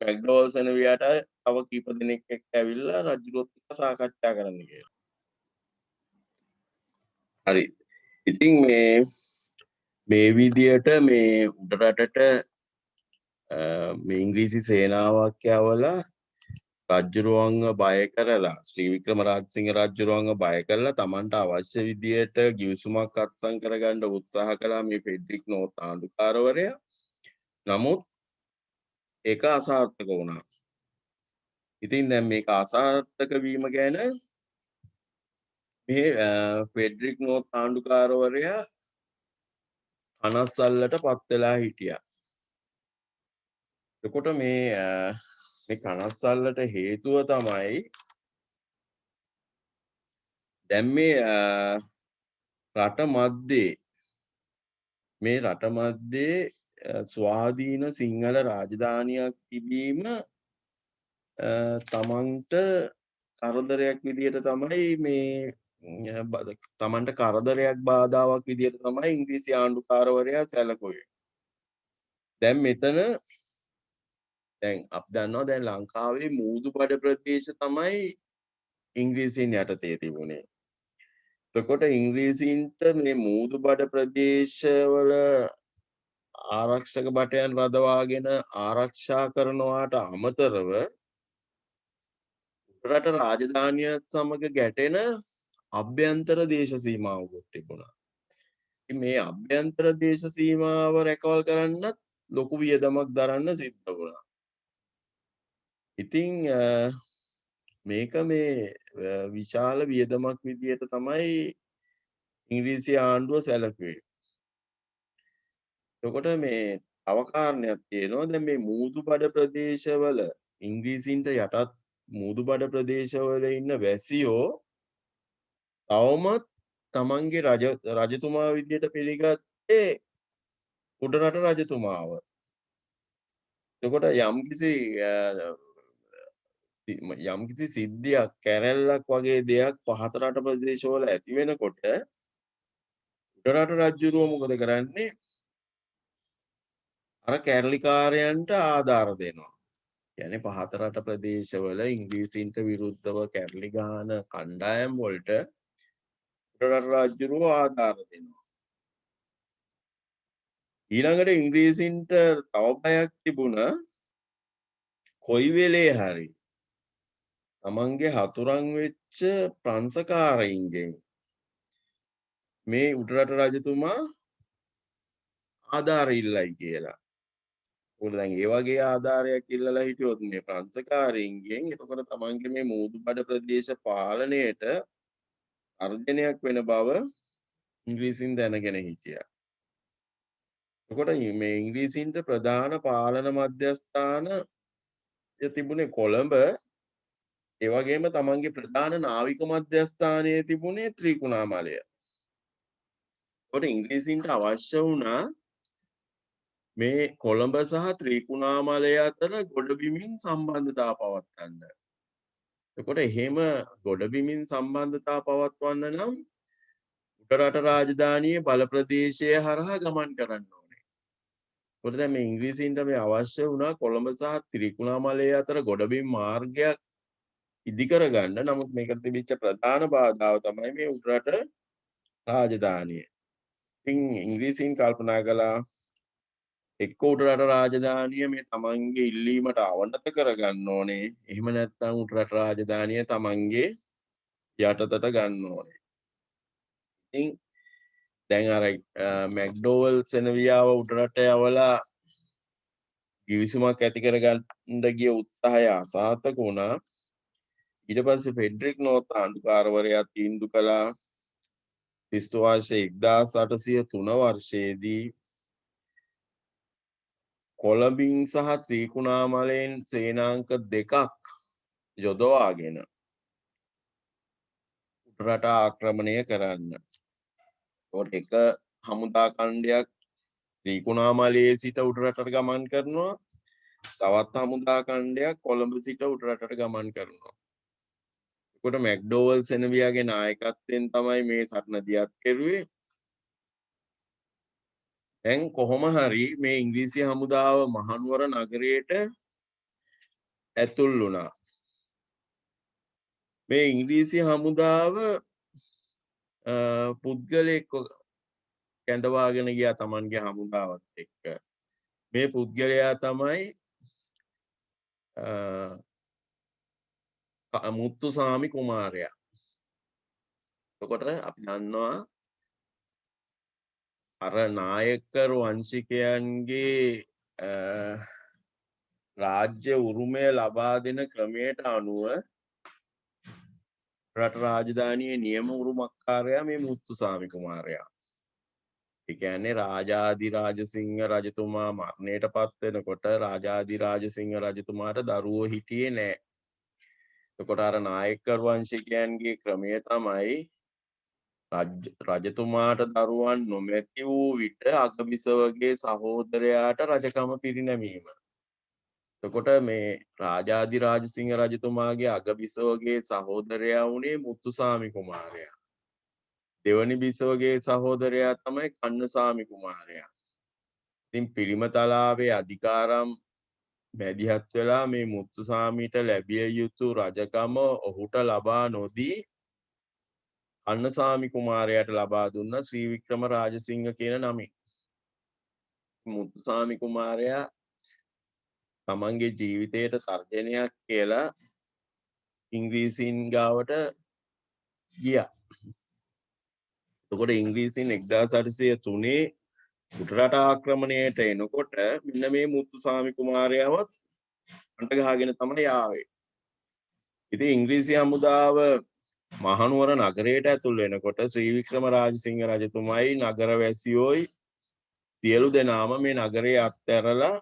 Speaker 1: මැක්ඩෝවල් සෙනවියාට තව කීප දෙනෙක් එක්ක ඇවිල්ලා රජුරුවත් එක්ක සාකච්ඡා කරන්න කියලා. හරි. ඉතින් මේ විදියට මේ උඩරටට මේ ඉංග්‍රීසි සේනාවක් යවලා රජ්ජුරුවන්ව බය කරලා ශ්‍රී වික්‍රම රාජසිංහ රජ්ජුරුවන්ව බය කරලා Tamanට අවශ්‍ය විදියට ගිවිසුමක් අත්සන් කරගන්න උත්සාහ කළා මේ ෆෙඩරික් නෝත් ආණ්ඩුකාරවරයා. නමුත් ඒක අසාර්ථක වුණා. ඉතින් දැන් මේක අසාර්ථක වීම ගැන මේ ෆෙඩරික් නෝත් ආණ්ඩුකාරවරයා කනස්සල්ලට පත් වෙලා හිටියා. එතකොට මේ කනස්සල්ලට හේතුව තමයි දැන් මේ රට මැද්දේ ස්වාධීන සිංහල රාජධානියක් තිබීම තමන්ට කරදරයක් විදියට තමයි තමන්ට කරදරයක් බාධාවක් විදියට තමයි ඉංග්‍රීසි ආණ්ඩුකාරවරයා සැලකුවේ. දැන් මෙතන දැන් අපි දන්නවා දැන් ලංකාවේ මූදුබඩ ප්‍රදේශ තමයි ඉංග්‍රීසීන් යටතේ තිබුණේ. එතකොට ඉංග්‍රීසීන්ට මේ මූදුබඩ ප්‍රදේශවල ආරක්ෂක බටයන් රඳවාගෙන ආරක්ෂා කරනවාට අමතරව රට රාජධානියත් සමග ගැටෙන අභ්‍යන්තර දේශ සීමාවකුත් තිබුණා. මේ අභ්‍යන්තර දේශ සීමාව රැකවල් කරන්නත් ලොකු වියදමක් දරන්න සිද්ධ වුණා. ඉතින් මේක මේ විශාල වියදමක් විදියට තමයි ඉංග්‍රීසි ආණ්ඩුව සැලකුවේ. එතකොට මේ තව කාරණයක් තියෙනවා. දැන් මේ මූදුබඩ ප්‍රදේශවල ඉංග්‍රීසීන්ට යටත් මූදුබඩ ප්‍රදේශවල ඉන්න වැසියෝ තවමත් තමන්ගේ රජතුමා විදියට පිළිගත්තේ උඩරට රජතුමාව. එතකොට යම්කිසි සිද්ධියක් කැරැල්ලක් වගේ දෙයක් පහත රට ප්‍රදේශවල ඇති වෙනකොට උඩරට රජුරුව මොකද කරන්නේ? අර කැරලිකාරයන්ට ආධාර දෙනවා. කියන්නේ පහත රට ප්‍රදේශවල ඉංග්‍රීසීන්ට විරුද්ධව කැරලි ගහන කණ්ඩායම් වලට උඩරට රජුරුව ආධාර දෙනවා. ඊළඟට ඉංග්‍රීසීන්ට තව බයක් තිබුණා. කොයි වෙලේ හරි තමන්ගේ හතුරන් වෙච්ච ප්‍රංශකාරයින්ගෙන් මේ උඩරට රජතුමා ආධාර ඉල්ලයි කියලා. උඩ දැන් ඒ වගේ ආධාරයක් ඉල්ලලා හිටියොත් මේ ප්‍රංශකාරයින්ගෙන් එතකොට තමන්ගේ මේ මූදුබඩ ප්‍රදේශ පාලනයට අර්ජනයක් වෙන බව ඉංග්‍රීසින් දැනගෙන හිටියා. එතකොට මේ ඉංග්‍රීසීන්ට ප්‍රධාන පාලන මධ්‍යස්ථාන තිබුණේ කොළඹ. ඒ වගේම තමන්ගේ ප්‍රධාන නාවික මධ්‍යස්ථානයේ තිබුණේ ත්‍රිකුණාමලය. එතකොට ඉංග්‍රීසීන්ට අවශ්‍ය වුණා මේ කොළඹ සහ ත්‍රිකුණාමලය අතර ගොඩබිමින් සම්බන්ධතා පවත්වන්න. එතකොට එහෙම ගොඩබිමින් සම්බන්ධතා පවත්වන්න නම් උඩරට රාජධානියේ බල ප්‍රදේශය හරහා ගමන් කරන්න ඕනේ. එතකොට දැන් මේ ඉංග්‍රීසීන්ට මේ අවශ්‍ය වුණා කොළඹ සහ ත්‍රිකුණාමලය අතර ගොඩබිම් මාර්ගයක් ඉදි කරගන්න. නමුත් මේකට තිබිච්ච ප්‍රධාන බාධාව තමයි මේ උඩරට රාජධානිය. ඉතින් ඉංග්‍රීසීන් කල්පනා කළා එක්ක උඩරට රාජධානිය මේ තමන්ගේ ඉල්ලීමට අවනත කරගන්න ඕනේ. එහෙම නැත්නම් උඩරට රාජධානිය තමන්ගේ යටතට ගන්න ඕනේ. ඉතින් දැන් අර මැක්ඩෝවල් සෙනවියාව උඩරට යවලා ගිවිසුමක් ඇති කරගන්න ගිය උත්සාහය අසාර්ථක වුණා. ඊට පස්සේ ෆෙඩරික් නෝත් ආණ්ඩුකාරවරයා තීන්දුව කළා ක්‍රිස්තු වර්ෂ 1803 වර්ෂයේදී කොළඹින් සහ ත්‍රිකුණාමලයෙන් සේනාංක 2ක් යොදවාගෙන උඩරට ආක්‍රමණය කරන්න. එක හමුදා කණ්ඩයක් ත්‍රිකුණාමලයේ සිට උඩරටට ගමන් කරනවා. තවත් හමුදා කණ්ඩයක් කොළඹ සිට උඩරටට ගමන් කරනවා. එතකොට මැක්ඩෝවල් සෙනවියාගේ නායකත්වයෙන් තමයි මේ සටන දියත් කෙරුවේ. දැන් කොහොම හරි මේ ඉංග්‍රීසි හමුදාව මහනුවර නගරයට ඇතුල් වුණා. මේ ඉංග්‍රීසි හමුදාව පුද්ගලයෙක් කැඳවාගෙන ගියා Tamanගේ හමුදාවත් එක්ක. මේ පුද්ගලයා තමයි මුත්තුසාමි කුමාරයා. එතකොට අපි දන්නවා අර නායකර වංශිකයන්ගේ රාජ්‍ය උරුමය ලබා දෙන ක්‍රමයට අනුව රට රාජධානියේ නියම උරුමකාරයා මේ මුත්තුසාමි කුමාරයා. ඒ කියන්නේ රාජාධිරාජසිංහ රජතුමා මරණයට පත් වෙනකොට රාජාධිරාජසිංහ රජතුමාට දරුවෝ හිටියේ නැහැ. එතකොට අර නායකර වංශිකයන්ගේ ක්‍රමය තමයි රජතුමාට දරුවන් නොමැති වූ විට අගබිසවගේ සහෝදරයාට රජකම පිරිනැමීම. එතකොට මේ රාජාධිරාජසිංහ රජතුමාගේ අගබිසවගේ සහෝදරයා වුණේ මුත්තුසාමි කුමාරයා. දෙවනි බිසවගේ සහෝදරයා තමයි කන්නසාමි කුමාරයා. ඉතින් පිළිමතලාවේ අධිකාරම් මැදිහත් වෙලා මේ මුත්තුසාමිට ලැබිය යුතු රජකම ඔහුට ලබා නොදී කන්නසාමි කුමාරයාට ලබා දුන්න ශ්‍රී වික්‍රම රාජසිංහ කියන නමින්. මුත්තුසාමි කුමාරයා තමන්ගේ ජීවිතයට තර්ජනයක් කියලා ඉංග්‍රීසීන් ගාවට ගියා. එතකොට ඉංග්‍රීසීන් 1803 උඩරට ආක්‍රමණයට එනකොට මෙන්න මේ මුත්තුසාමි කුමාරයාවත් අන්ට ගහගෙන තමයි ආවේ. ඉතින් ඉංග්‍රීසි හමුදාව මහනුවර නගරයට ඇතුල් වෙනකොට ශ්‍රී වික්‍රම රාජසිංහ රජතුමයි නගරවැසියෝයි සියලු දෙනාම මේ නගරේ අත්හැරලා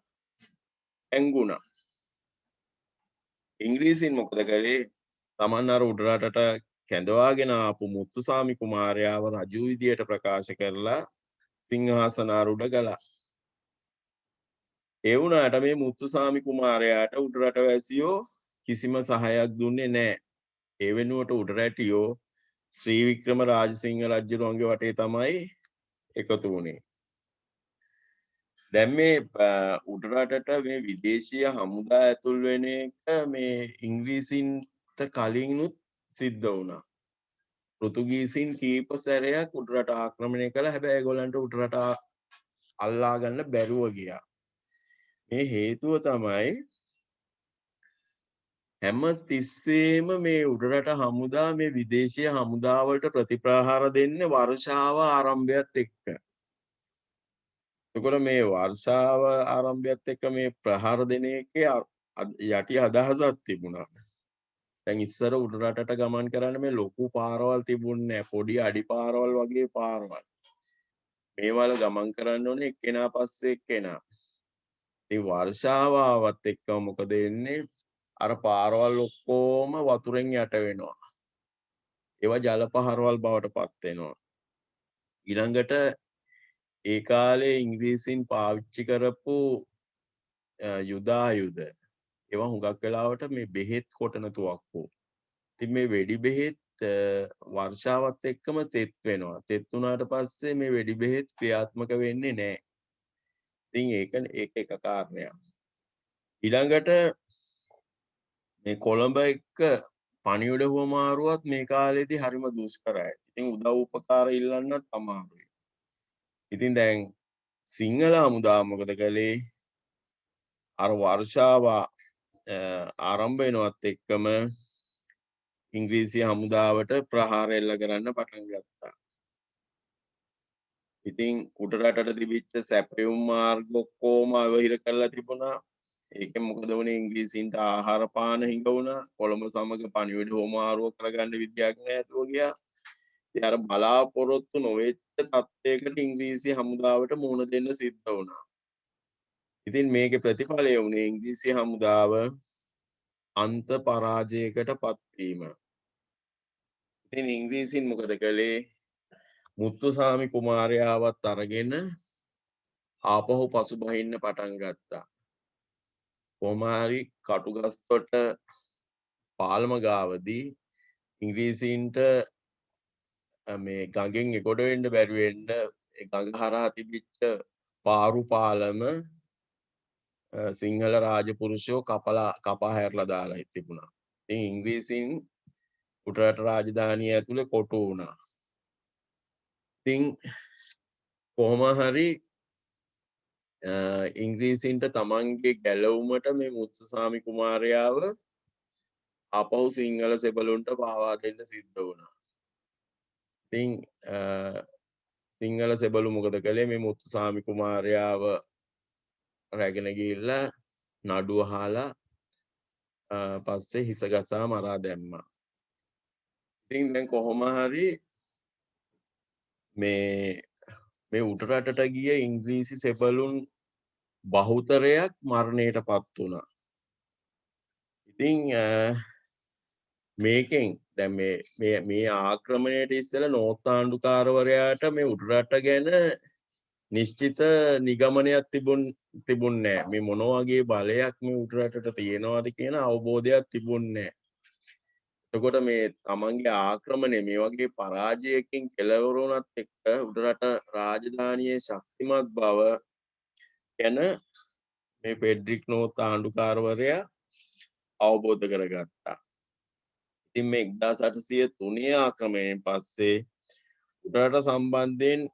Speaker 1: ඇංගුණා. ඉංග්‍රීසීන් මොකද කළේ? තමන් අර උඩරටට කැඳවාගෙන ආපු මුත්තුසාමි කුමාරයාව රජු විදියට ප්‍රකාශ කරලා සිංහාසනාරූඪ කළා. ඒ වුණාට මේ මුත්තුසාමි කුමාරයාට උඩරට වැසියෝ කිසිම සහායක් දුන්නේ නැහැ. ඒ වෙනුවට උඩරැටියෝ ශ්‍රී වික්‍රම රාජසිංහ රජුගේ වටේ තමයි එකතු වුණේ. දැන් මේ උඩරටට මේ විදේශීය හමුදා ඇතුල් වෙන එක මේ ඉංග්‍රීසින්ට කලිනුත් සිද්ධ වුණා. පෘතුගීසින් කීප සැරයක් උඩරට ආක්‍රමණය කළා. හැබැයි ඒගොල්ලන්ට උඩරට අල්ලා ගන්න බැරුව ගියා. මේ හේතුව තමයි හැම තිස්සේම මේ උඩරට හමුදා මේ විදේශීය හමුදාවලට ප්‍රතිප්‍රහාර දෙන්නේ වර්ෂාව ආරම්භයත් එක්ක. එතකොට මේ වර්ෂාව ආරම්භයත් එක්ක මේ ප්‍රහාර දෙන එකේ යටි අදහසක් තිබුණා. දැන් ඉස්සර උඩරටට ගමන් කරන්න මේ ලොකු පාරවල් තිබුණේ නැහැ. පොඩි අඩි පාරවල් වගේ පාරවල්. මේවල ගමන් කරන්න ඕනේ එක්කෙනා පස්සේ එක්කෙනා. ඉතින් වර්ෂාව ආවත් එක්කම මොකද වෙන්නේ? අර පාරවල් ඔක්කොම වතුරෙන් යට වෙනවා. ඒවා ජල පහරවල් බවට පත් වෙනවා. ඊළඟට ඒ කාලේ ඉංග්‍රීසින් පාවිච්චි කරපු යුධායුධ ඒවා හුඟක් වෙලාවට මේ බෙහෙත් කොටන තුවක්කු. ඉතින් මේ වෙඩි බෙහෙත් වර්ෂාවත් එක්කම තෙත් වෙනවා. තෙත් වුණාට පස්සේ මේ වෙඩි බෙහෙත් ක්‍රියාත්මක වෙන්නේ නැහැ. ඉතින් ඒක එක කාරණයක්. ඊළඟට මේ කොළඹ එක්ක පණිවිඩ හුවමාරුවත් මේ කාලේදී හරිම දුෂ්කරයි. ඉතින් උදව් උපකාර ඉල්ලන්නත් අමාරුයි. ඉතින් දැන් සිංහල හමුදාව මොකද කළේ? අර වර්ෂාව ආරම්භ වෙනවත් එක්කම ඉංග්‍රීසි හමුදාවට ප්‍රහාර එල්ල කරන්න පටන් ගත්තා. ඉතින් උඩරටට තිබිච්ච සැපයුම් මාර්ග ඔක්කොම අවහිර කරලා තිබුණා. ඒකෙන් මොකද වුණේ? ඉංග්‍රීසීන්ට ආහාර පාන හිඟ වුණා. කොළඹ සමග පණිවිඩ හොමාරුව කරගන්න විදියක් නැතුව ගියා. ඉතින් අර බලාපොරොත්තු නොවෙච්ච තත්ත්වයකට ඉංග්‍රීසි හමුදාවට මුහුණ දෙන්න සිද්ධ වුණා. ඉතින් මේකේ ප්‍රතිඵලය වුණේ ඉංග්‍රීසි හමුදාව අන්ත පරාජයකට පත්වීම. ඉතින් ඉංග්‍රීසින් මොකද කළේ? මුත්තුසාමි කුමාරයාවත් අරගෙන ආපහු පසුබහින්න පටන් ගත්තා. කොහොම හරි කටුගස්තොට පාල්ම ගාවදී ඉංග්‍රීසීන්ට මේ ගඟෙන් එගොඩ වෙන්න බැරි වෙන්න ඒ ගඟ හරහා තිබිච්ච පාරු පාලම සිංහල රාජපුරුෂයෝ කපා හැරලා දාලා තිබුණා. ඉතින් ඉංග්‍රීසීන් උඩරට රාජධානිය ඇතුලේ කොටු වුණා. ඉතින් කොහොම හරි ඉංග්‍රීසීන්ට තමන්ගේ ගැලවුමට මේ මුත්තුසාමි කුමාරයාව ආපහු සිංහල සෙබළුන්ට පාවා දෙන්න සිද්ධ වුණා. ඉතින් සිංහල සෙබළු මොකද කළේ මේ මුත්තුසාමි කුමාරයාව රැගෙන ගිහිල්ලා නඩුව අහලා පස්සේ හිස ගසා මරා දැම්මා. ඉතින් දැන් කොහොම හරි මේ උඩරටට ගිය ඉංග්‍රීසි සෙබළුන් බහුතරයක් මරණයටපත් වුණා. ඉතින් මේකෙන් දැන් මේ ආක්‍රමණයට ඉස්සෙල්ලා නෝර්තාණ්ඩුකාරවරයාට මේ උඩරට ගැන නිශ්චිත නිගමනයක් තිබුණේ නැහැ. මේ මොන වගේ බලයක් මේ උඩරටට තියෙනවද කියන අවබෝධයක් තිබුණේ නැහැ. එතකොට මේ තමන්ගේ ආක්‍රමණය මේ වගේ පරාජයකින් කෙලවර වුණත් එක්ක උඩරට රාජධානියේ ශක්තිමත් බව ගැන මේ ෆෙඩරික් නෝර්ත් ආණ්ඩුකාරවරයා අවබෝධ කරගත්තා. ඉතින් මේ 1803 ආක්‍රමණයෙන් පස්සේ උඩරට සම්බන්ධයෙන්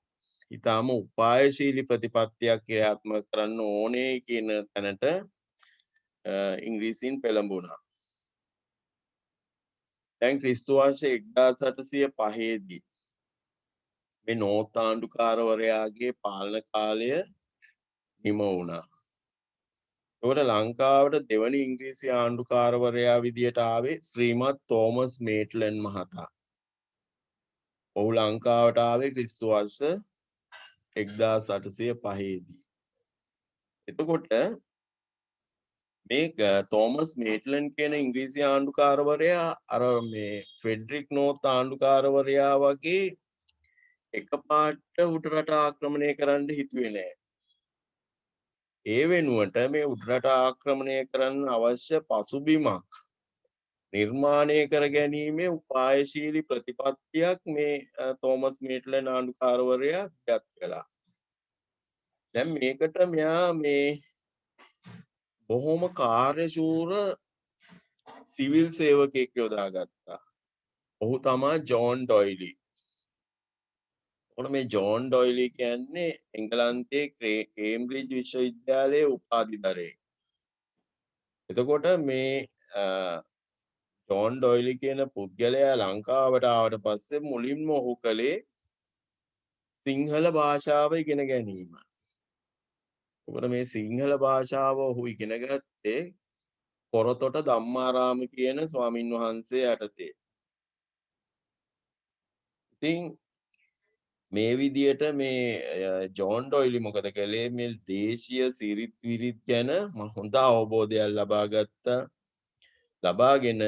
Speaker 1: ඊටාම උපායශීලී ප්‍රතිපත්තියක් ක්‍රියාත්මක කරන්න ඕනේ කියන තැනට ඉංග්‍රීසීන් පෙළඹුණා. දැන් ක්‍රිස්තු වර්ෂ 1805 දී මේ නෝර්ත් ආණ්ඩුකාරවරයාගේ පාලන කාලය නිම වුණා. ඒකට ලංකාවට දෙවනි ඉංග්‍රීසි ආණ්ඩුකාරවරයා විදියට ආවේ ශ්‍රීමත් තෝමස් මේට්ලන් මහතා. ඔහු ලංකාවට ආවේ ක්‍රිස්තු වර්ෂ 1805 දී. එතකොට මේක තෝමස් මේට්ලන් කියන ඉංග්‍රීසි ආණ්ඩුකාරවරයා අර මේ ෆෙඩරික් නෝර්ත් ආණ්ඩුකාරවරයා වගේ එකපාරට උඩරට ආක්‍රමණය කරන්න හිතුවේ නෑ. ඒ වෙනුවට මේ උඩරට ආක්‍රමණය කරන්න අවශ්‍ය පසුබිමක් නිර්මාණය කර ගැනීමේ උපායශීලී ප්‍රතිපත්තියක් මේ තෝමස් මේට්ලන් ආණ්ඩුකාරවරයා ගත් කළා. දැන් මේකට මෙයා මේ බොහොම කාර්යශූර සිවිල් සේවකයෙක් යොදාගත්තා. ඔහු තමා ජෝන් ඩොයිලි. මේ ජෝන් ඩොයිලි කියන්නේ එංගලන්තයේ කේම්බ්‍රිජ් විශ්වවිද්‍යාලයේ උපාධිධරයෙක්. එතකොට මේ ජෝන් ඩොයිලි කියන පුද්ගලයා ලංකාවට ආවට පස්සේ මුලින්ම ඔහු කළේ සිංහල භාෂාව ඉගෙන ගැනීම. එතකොට මේ සිංහල භාෂාව ඔහු ඉගෙන ගත්තේ කොරතොට ධම්මාරාම කියන ස්වාමින් වහන්සේ යටතේ. ඉතින් මේ විදියට මේ ජෝන් ඩොයිලි මොකද කළේ මේ දේශීය සිරිත් විරිත් ගැන හොඳ අවබෝධයක් ලබාගෙන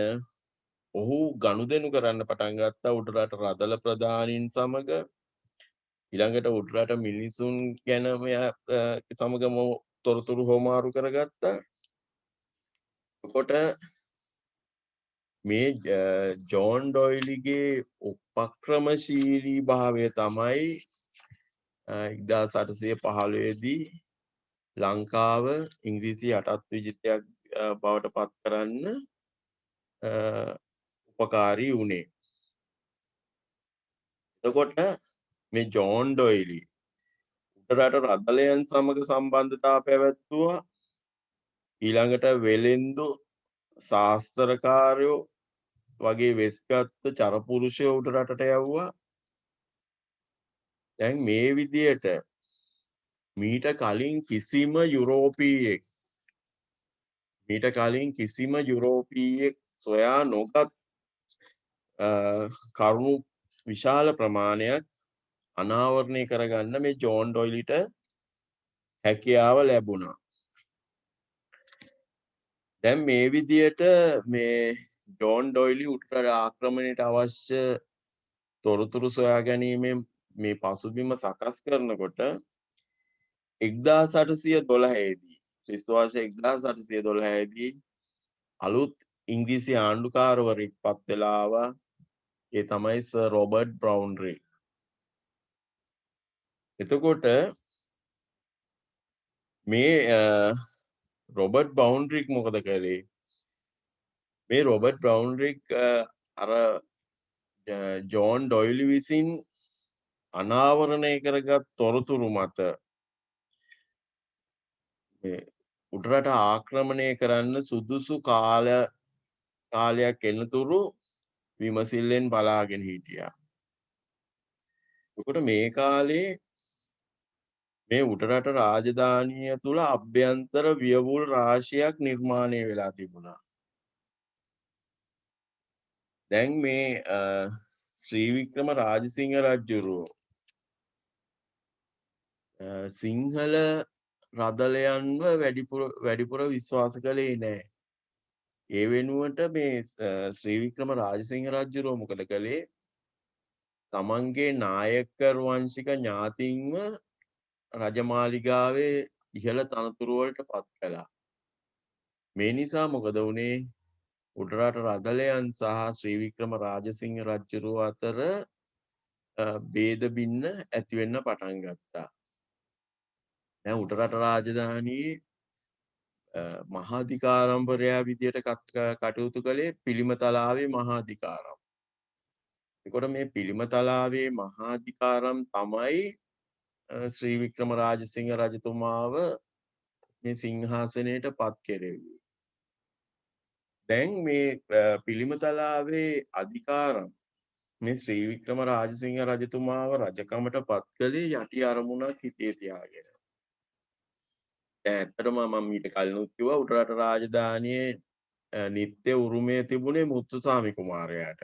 Speaker 1: ඔහු ගනුදෙනු කරන්න පටන් ගත්තා උඩරට රදළ ප්‍රධානීන් සමග. ඊළඟට උඩරට මිනිසුන් ගැන මෙයා සමගම තොරතුරු හොමාරු කරගත්තා. එතකොට මේ ජෝන් ඩොයිලිගේ උපක්‍රමශීලී භාවය තමයි 1815 දී ලංකාව ඉංග්‍රීසි යටත් විජිතයක් බවට පත් කරන්න උපකාරී වුණේ. එතකොට මේ ජෝන් ඩොයිලි උඩරට රදළයන් සමග සම්බන්ධතා පැවැත්තුවා. ඊළඟට වෙලෙන්දු ශාස්ත්‍රකාරයෝ වගේ වෙස්ගත්තු චරපුරුෂයෝ උඩරටට යවුවා. දැන් මේ විදියට මීට කලින් කිසිම යුරෝපීයෙක් සොයා නොගත් කරුණු විශාල ප්‍රමාණයක් අනාවරණය කරගන්න මේ ජෝන් ඩොයිලිට හැකියාව ලැබුණා. දැන් මේ විදියට මේ ජෝන් ඩොයිලි උඩරට ආක්‍රමණයට අවශ්‍ය තොරතුරු සොයා ගැනීමෙන් මේ පසුබිම සකස් කරනකොට 1812 දී ක්‍රිස්තු වර්ෂ 1812 දී අලුත් ඉංග්‍රීසි ආණ්ඩුකාරවරයෙක් පත් වෙලා ආවා. ඒ තමයි සර් රොබර්ට් බ්‍රවුන්රික්. එතකොට මේ රොබර්ට් බ්‍රවුන්රික් මොකද කළේ? මේ රොබර්ට් බ්‍රවුන්රික් අර ජෝන් ඩොයිලි විසින් අනාවරණය කරගත් තොරතුරු මත මේ උඩරට ආක්‍රමණය කරන්න සුදුසු කාල කාලයක් එනතුරු විමසිල්ලෙන් බලාගෙන හිටියා. එතකොට මේ කාලේ මේ උඩරට රාජධානිය තුල අභ්‍යන්තර ව්‍යවුල් රාශියක් නිර්මාණය වෙලා තිබුණා. දැන් මේ ශ්‍රී වික්‍රම රාජසිංහ රජුරෝ සිංහල රදලයන්ව වැඩිපුර විශ්වාස කළේ නෑ. ඒ වෙනුවට මේ ශ්‍රී වික්‍රම රාජසිංහ රජුරෝ මොකද කළේ? තමන්ගේ නායකර් වංශික ඥාතීන්ව රජමාලිගාවේ ඉහළ තනතුරු වලට පත් කළා. මේ නිසා මොකද වුනේ? උඩරට රදලයන් සහ ශ්‍රී වික්‍රම රාජසිංහ රජුරුව අතර ભેද බින්න ඇති වෙන්න පටන් ගත්තා. දැන් උඩරට රාජධානියේ මහාධිකාරම්වරයා විදියට කටයුතු කළේ පිළිමතලාවේ මහාධිකාරම්. එතකොට මේ පිළිමතලාවේ මහාධිකාරම් තමයි ශ්‍රී වික්‍රම රාජසිංහ රජතුමාව මේ සිංහාසනයට පත් කෙරෙව්වේ. දැන් මේ පිළිමතලාවේ අධිකාරම් මේ ශ්‍රී වික්‍රම රාජසිංහ රජතුමාව රජකමට පත් කළේ යටි අරමුණක් හිතේ තියාගෙන. දැන් ඇත්තටම මම ඊට කලිනුත් කිව්වා උඩරට රාජධානියේ නිත්‍ය උරුමය තිබුණේ මුත්තුසාමි කුමාරයාට.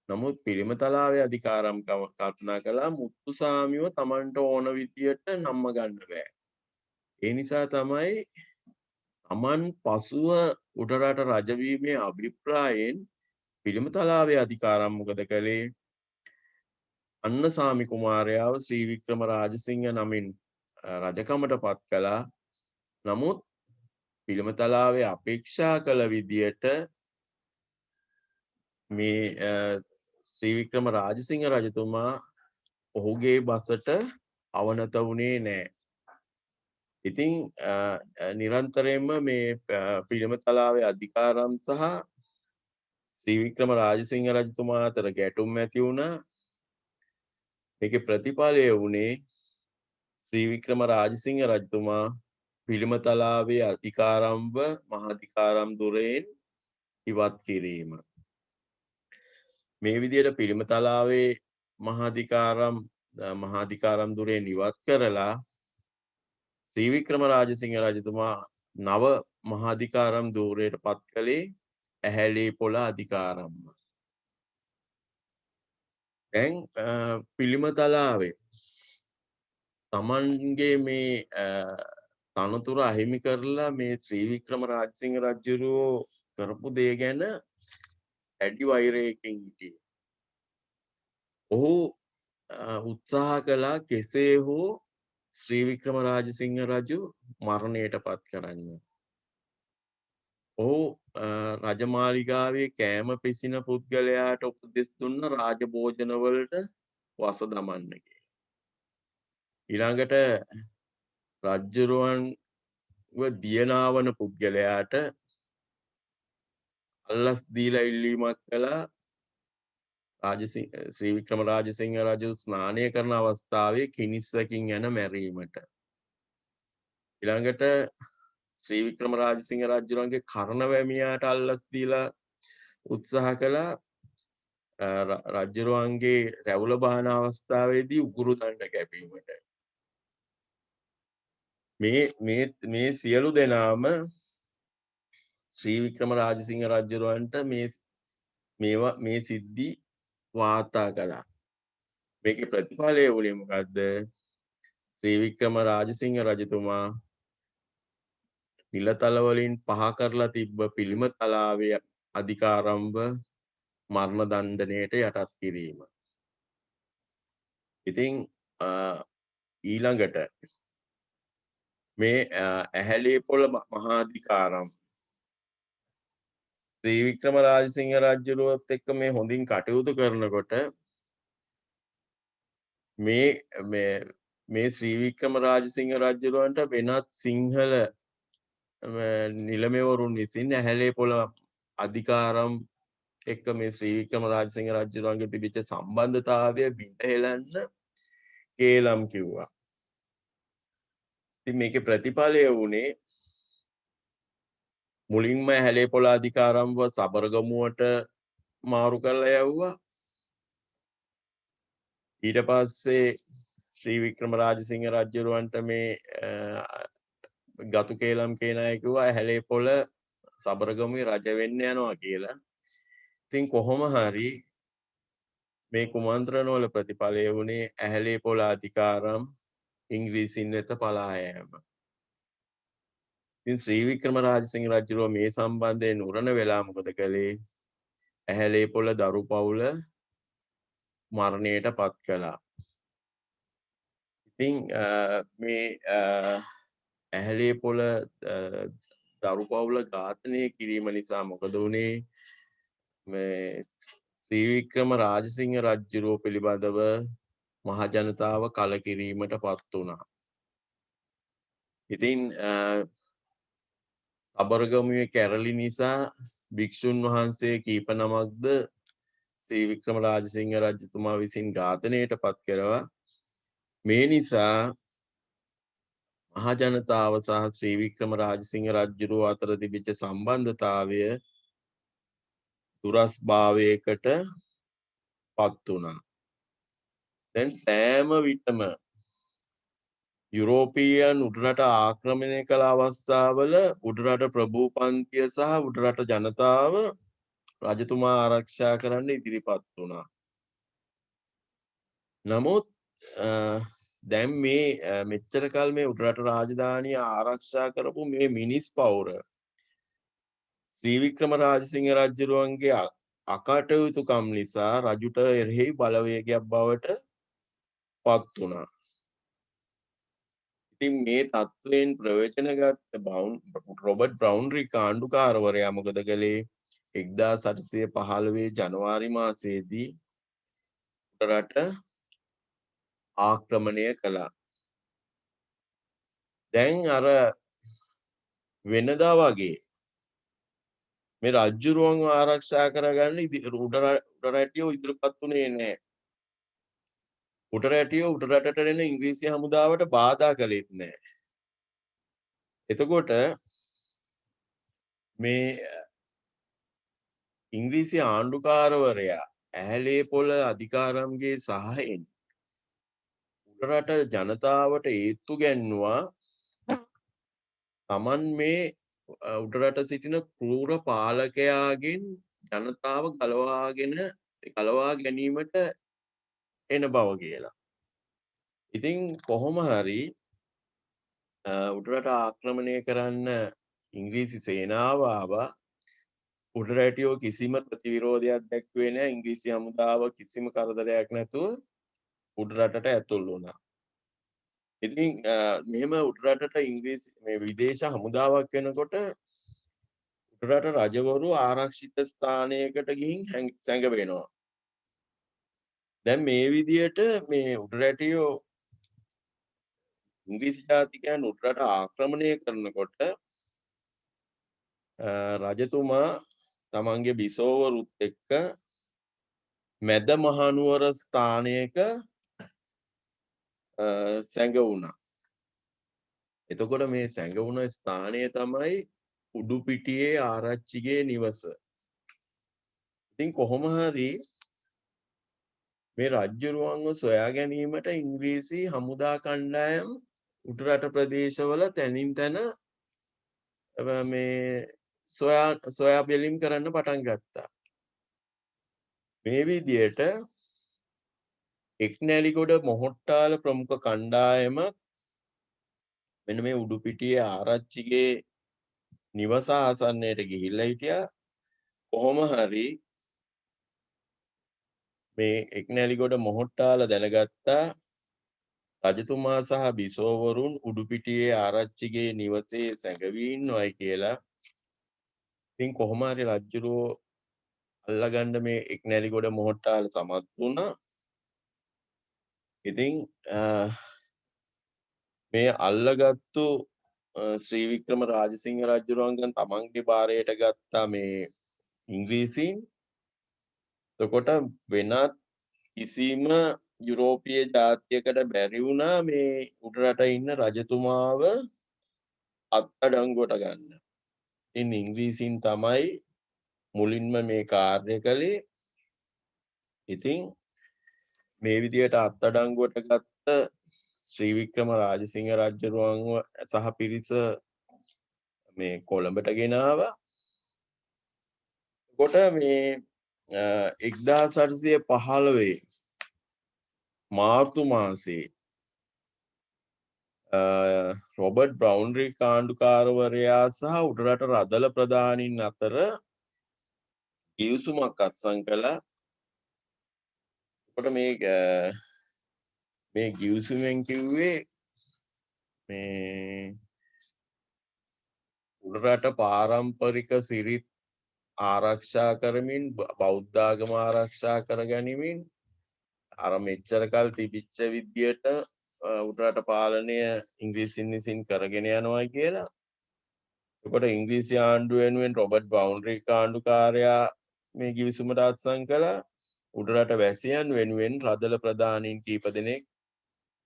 Speaker 1: නමුත් පිළිමතලාවේ අධිකාරම් කල්පනා කළා මුත්තුසාමිව Tamanට ඕන විදියට නම්ම ගන්න බෑ. ඒ නිසා තමයි Taman පසුව උඩරට රජවීමේ අභිප්‍රායෙන් පිළිමතලාවේ අධිකාරම් මොකද කළේ? අන්නසාමි කුමාරයාව ශ්‍රී වික්‍රම රාජසිංහ නමින් රජකමට පත් කළා. නමුත් පිළිමතලාවේ අපේක්ෂා කළ විදියට මේ ශ්‍රී වික්‍රම රාජසිංහ රජතුමා ඔහුගේ බසට අවනත වුණේ නෑ. ඉතින් නිරන්තරයෙන්ම මේ පිළිමතලාවේ අධිකාරම් සහ ශ්‍රී වික්‍රම රාජසිංහ රජතුමා අතර ගැටුම් ඇති වුණා. මේකේ ප්‍රතිඵලය වුණේ ශ්‍රී වික්‍රම රාජසිංහ රජතුමා පිළිමතලාවේ අධිකාරම්ව මහාධිකාරම් දුරෙන් ඉවත් කිරීම. මේ විදිහට පිළිමතලාවේ මහාධිකාරම් දුරෙන් ඉවත් කරලා ශ්‍රී වික්‍රම රාජසිංහ රජතුමා නව මහාධිකාරම් ධූරයට පත් කළේ ඇහැලේ පොළ අධිකාරම්ම. දැන් පිළිමතලාවේ තමන්ගේ මේ තනතුර අහිමි කරලා මේ ශ්‍රී වික්‍රම රාජසිංහ රජුරෝ කරපු දේ ගැන ඇඩි වෛරයකින් හිටියේ. ඔහු උත්සාහ කළා කෙසේ හෝ ශ්‍රී වික්‍රම රාජසිංහ රජු මරණයට පත් කරන්න. ඔහු රජමාලිගාවේ කෑම පිසින පුද්ගලයාට උපදෙස් දුන්න රාජභෝජනවලට වස දමන්න කියලා. ඊළඟට රජ්ජුරුවන්ව දියනාවන පුද්ගලයාට අල්ලස් දීලා ඉල්ලීමක් කළා ශ්‍රී වික්‍රම රාජසිංහ රජු ස්නානය කරන අවස්ථාවේ කිනිස්සකින් යන මැරීමට. ඊළඟට ශ්‍රී වික්‍රම රාජසිංහ රජුණන්ගේ කර්ණවැමියාට අල්ලස් දීලා උත්සාහ කළා රජුරුවන්ගේ රැවුල බහන අවස්ථාවේදී උගුරු දණ්ඩ කැපීමට. මේ සියලු දෙනාම ශ්‍රී වික්‍රම රාජසිංහ රජුරවන්ට මේ සිද්ධි වාර්තා කළා. මේකේ ප්‍රතිඵලය වුණේ මොකද්ද? ශ්‍රී වික්‍රම රාජසිංහ රජතුමා නිලතල වලින් පහ කරලා තිබ්බ පිළිමතලාවේ අධිකාරම්ව මරණ දණ්ඩනයට යටත් කිරීම. ඉතින් ඊළඟට මේ ඇහැලේ පොළ මහාධිකාරම් ශ්‍රී වික්‍රම රාජසිංහ රජුරුවත් එක්ක මේ හොඳින් කටයුතු කරනකොට මේ ශ්‍රී වික්‍රම රාජසිංහ රජුරවන්ට වෙනත් සිංහල නිලමේවරුන් විසින් ඇහැලේ පොළ අධිකාරම් එක්ක මේ ශ්‍රී වික්‍රම රාජසිංහ රජුරවන්ගේ තිබිච්ච සම්බන්ධතාවය බිඳහෙලන්න කේලම් කිව්වා. ඉතින් මේකේ ප්‍රතිඵලය වුණේ මුලින්ම හැලේපොළ අධිකාරම්ව සබරගමුවට මාරු කරලා යවුවා. ඊට පස්සේ ශ්‍රී වික්‍රම රාජසිංහ රජුරවන්ට මේ ගතු කේලම් කියන අය කිව්වා හැලේපොළ සබරගමුවේ රජ වෙන්න යනවා කියලා. ඉතින් කොහොම හරි මේ කුමන්ත්‍රණවල ප්‍රතිඵලය වුණේ ඇහැලේපොළ අධිකාරම් ඉංග්‍රීසින් වෙත පලා යෑම. ඉතින් ශ්‍රී වික්‍රම රාජසිංහ රජුරුව මේ සම්බන්ධයෙන් උරණ වෙලා මොකද කළේ? ඇහැලේපොළ දරු පවුල මරණයට පත් කළා. ඉතින් මේ ඇහැලේපොළ දරු පවුල ඝාතනය කිරීම නිසා මොකද වුණේ? මේ ශ්‍රී වික්‍රම රාජසිංහ රජුරුව පිළිබඳව මහ ජනතාව කලකිරීමට පත් වුණා. ඉතින් සබරගමුවේ කැරලි නිසා භික්ෂුන් වහන්සේ කීප නමක්ද ශ්‍රී වික්‍රම රාජසිංහ රජතුමා විසින් ඝාතනයට පත් කරවා. මේ නිසා මහ ජනතාව සහ ශ්‍රී වික්‍රම රාජසිංහ රජුරුව අතර තිබිච්ච සම්බන්ධතාවය දුරස් භාවයකට පත් වුණා. දැන් සෑම විටම යුරෝපීයන් උඩරට ආක්‍රමණය කළ අවස්ථාවල උඩරට ප්‍රභූ පන්තිය සහ උඩරට ජනතාව රජතුමා ආරක්ෂා කරන්න ඉදිරිපත් වුණා. නමුත් දැන් මේ මෙච්චර කල් මේ උඩරට රාජධානිය ආරක්ෂා කරපු මේ මිනිස් පවුර ශ්‍රී වික්‍රම රාජසිංහ රජුරුවන්ගේ අකටයුතුකම් නිසා රජුට එරෙහි බලවේගයක් බවට පත් වුණා. ඉතින් මේ තත්වයෙන් ප්‍රයෝජන ගත්ත රොබර්ට් බ්‍රවුන්රික් ආණ්ඩුකාරවරයා මොකද කළේ? 1815 ජනවාරි මාසයේදී උඩරට ආක්‍රමණය කළා. දැන් අර වෙනදා වගේ මේ රජුරුවන් ආරක්ෂා කරගන්න උඩරැටියෝ ඉදිරිපත් වුණේ නැහැ. උඩරැටියෝ උඩරටට එන ඉංග්‍රීසි හමුදාවට බාධා කළෙත් නැහැ. එතකොට මේ ඉංග්‍රීසි ආණ්ඩුකාරවරයා ඇහැලේපොළ අධිකාරම්ගේ සහයෙන් උඩරට ජනතාවට ඒත්තු ගැන්නුවා තමන් මේ උඩරට සිටින කෲර පාලකයාගෙන් ජනතාව ගලවා ගැනීමට එන බව කියලා. ඉතින් කොහොම හරි උඩරට ආක්‍රමණය කරන්න ඉංග්‍රීසි සේනාව ආවා. උඩරැටියෝ කිසිම ප්‍රතිවිරෝධයක් දැක්ුවේ නැහැ. ඉංග්‍රීසි හමුදාව කිසිම කරදරයක් නැතුව උඩරටට ඇතුල් වුණා. ඉතින් මෙහෙම උඩරටට ඉංග්‍රීසි මේ විදේශ හමුදාවක් වෙනකොට උඩරට රජවරු ආරක්ෂිත ස්ථානයකට ගිහින් සැඟවෙනවා. දැන් මේ විදියට මේ උඩරැටියෝ ඉංග්‍රීසි ජාතිකයන් උඩරට ආක්‍රමණය කරනකොට රජතුමා තමන්ගේ බිසෝවරුත් එක්ක මැද මහනුවර ස්ථානයක සැඟවුණා. එතකොට මේ සැඟවුණ ස්ථානය තමයි උඩුපිටියේ ආරච්චිගේ නිවස. ඉතින් කොහොම හරි මේ රජ්ජුරුවන්ව සොයා ගැනීමට ඉංග්‍රීසි හමුදා කණ්ඩායම් උඩරට ප්‍රදේශවල තැනින් තැන මේ සොයා බැලීම් කරන්න පටන් ගත්තා. මේ විදියට එක්නැලිගොඩ මොහොට්ටාල ප්‍රමුඛ කණ්ඩායම මෙන්න මේ උඩුපිටියේ ආරච්චිගේ නිවස ආසන්නයට ගිහිල්ලා හිටියා. කොහොම හරි මේ එක්නැලිගොඩ මොහොට්ටාල දැනගත්තා රජතුමා සහ බිසෝවරුන් උඩුපිටියේ ආරච්චිගේ නිවසේ සැඟවී ඉන්නවයි කියලා. ඉතින් කොහොම හරි රජුරෝ අල්ලගන්න මේ එක්නැලිගොඩ මොහොට්ටාල සමත් වුණා. ඉතින් මේ අල්ලගත්තු ශ්‍රී වික්‍රම රාජසිංහ රජුරුවන්ගෙන් තමන්ගේ භාරයට ගත්තා මේ ඉංග්‍රීසීන්. එතකොට වෙනත් කිසිම යුරෝපීය ජාතියකට බැරි වුණා මේ උඩරට ඉන්න රජතුමාව අත්අඩංගුවට ගන්න. ඉතින් ඉංග්‍රීසියෙන් තමයි මුලින්ම මේ කාර්ය කළේ. ඉතින් මේ විදියට අත්අඩංගුවට ගත්ත ශ්‍රී වික්‍රම රාජසිංහ රජුරුවන්ව සහ පිරිස මේ කොළඹට ගෙනාවා. කොට මේ 1815 මාර්තු මාසයේ රොබර්ට් බ්‍රවුන්රික් ආණ්ඩුකාරවරයා සහ උඩරට රදළ ප්‍රධානීන් අතර ගිවිසුමක් අත්සන් කළා. කොට මේ ගිවිසුමෙන් කිව්වේ මේ උඩරට පාරම්පරික සිරිත් ආරක්ෂා කරමින් බෞද්ධාගම ආරක්ෂා කර ගනිමින් අර මෙච්චර කල් තිබිච්ච විදියට උඩරට පාලනය ඉංග්‍රීසින් විසින් කරගෙන යනවා කියලා. එතකොට ඉංග්‍රීසි ආණ්ඩුව වෙනුවෙන් රොබර්ට් බවුන්ඩ්‍රික් ආණ්ඩුකාරයා මේ ගිවිසුමට අත්සන් කළා. උඩරට වැසියන් වෙනුවෙන් රදළ ප්‍රධානීන් කීප දෙනෙක්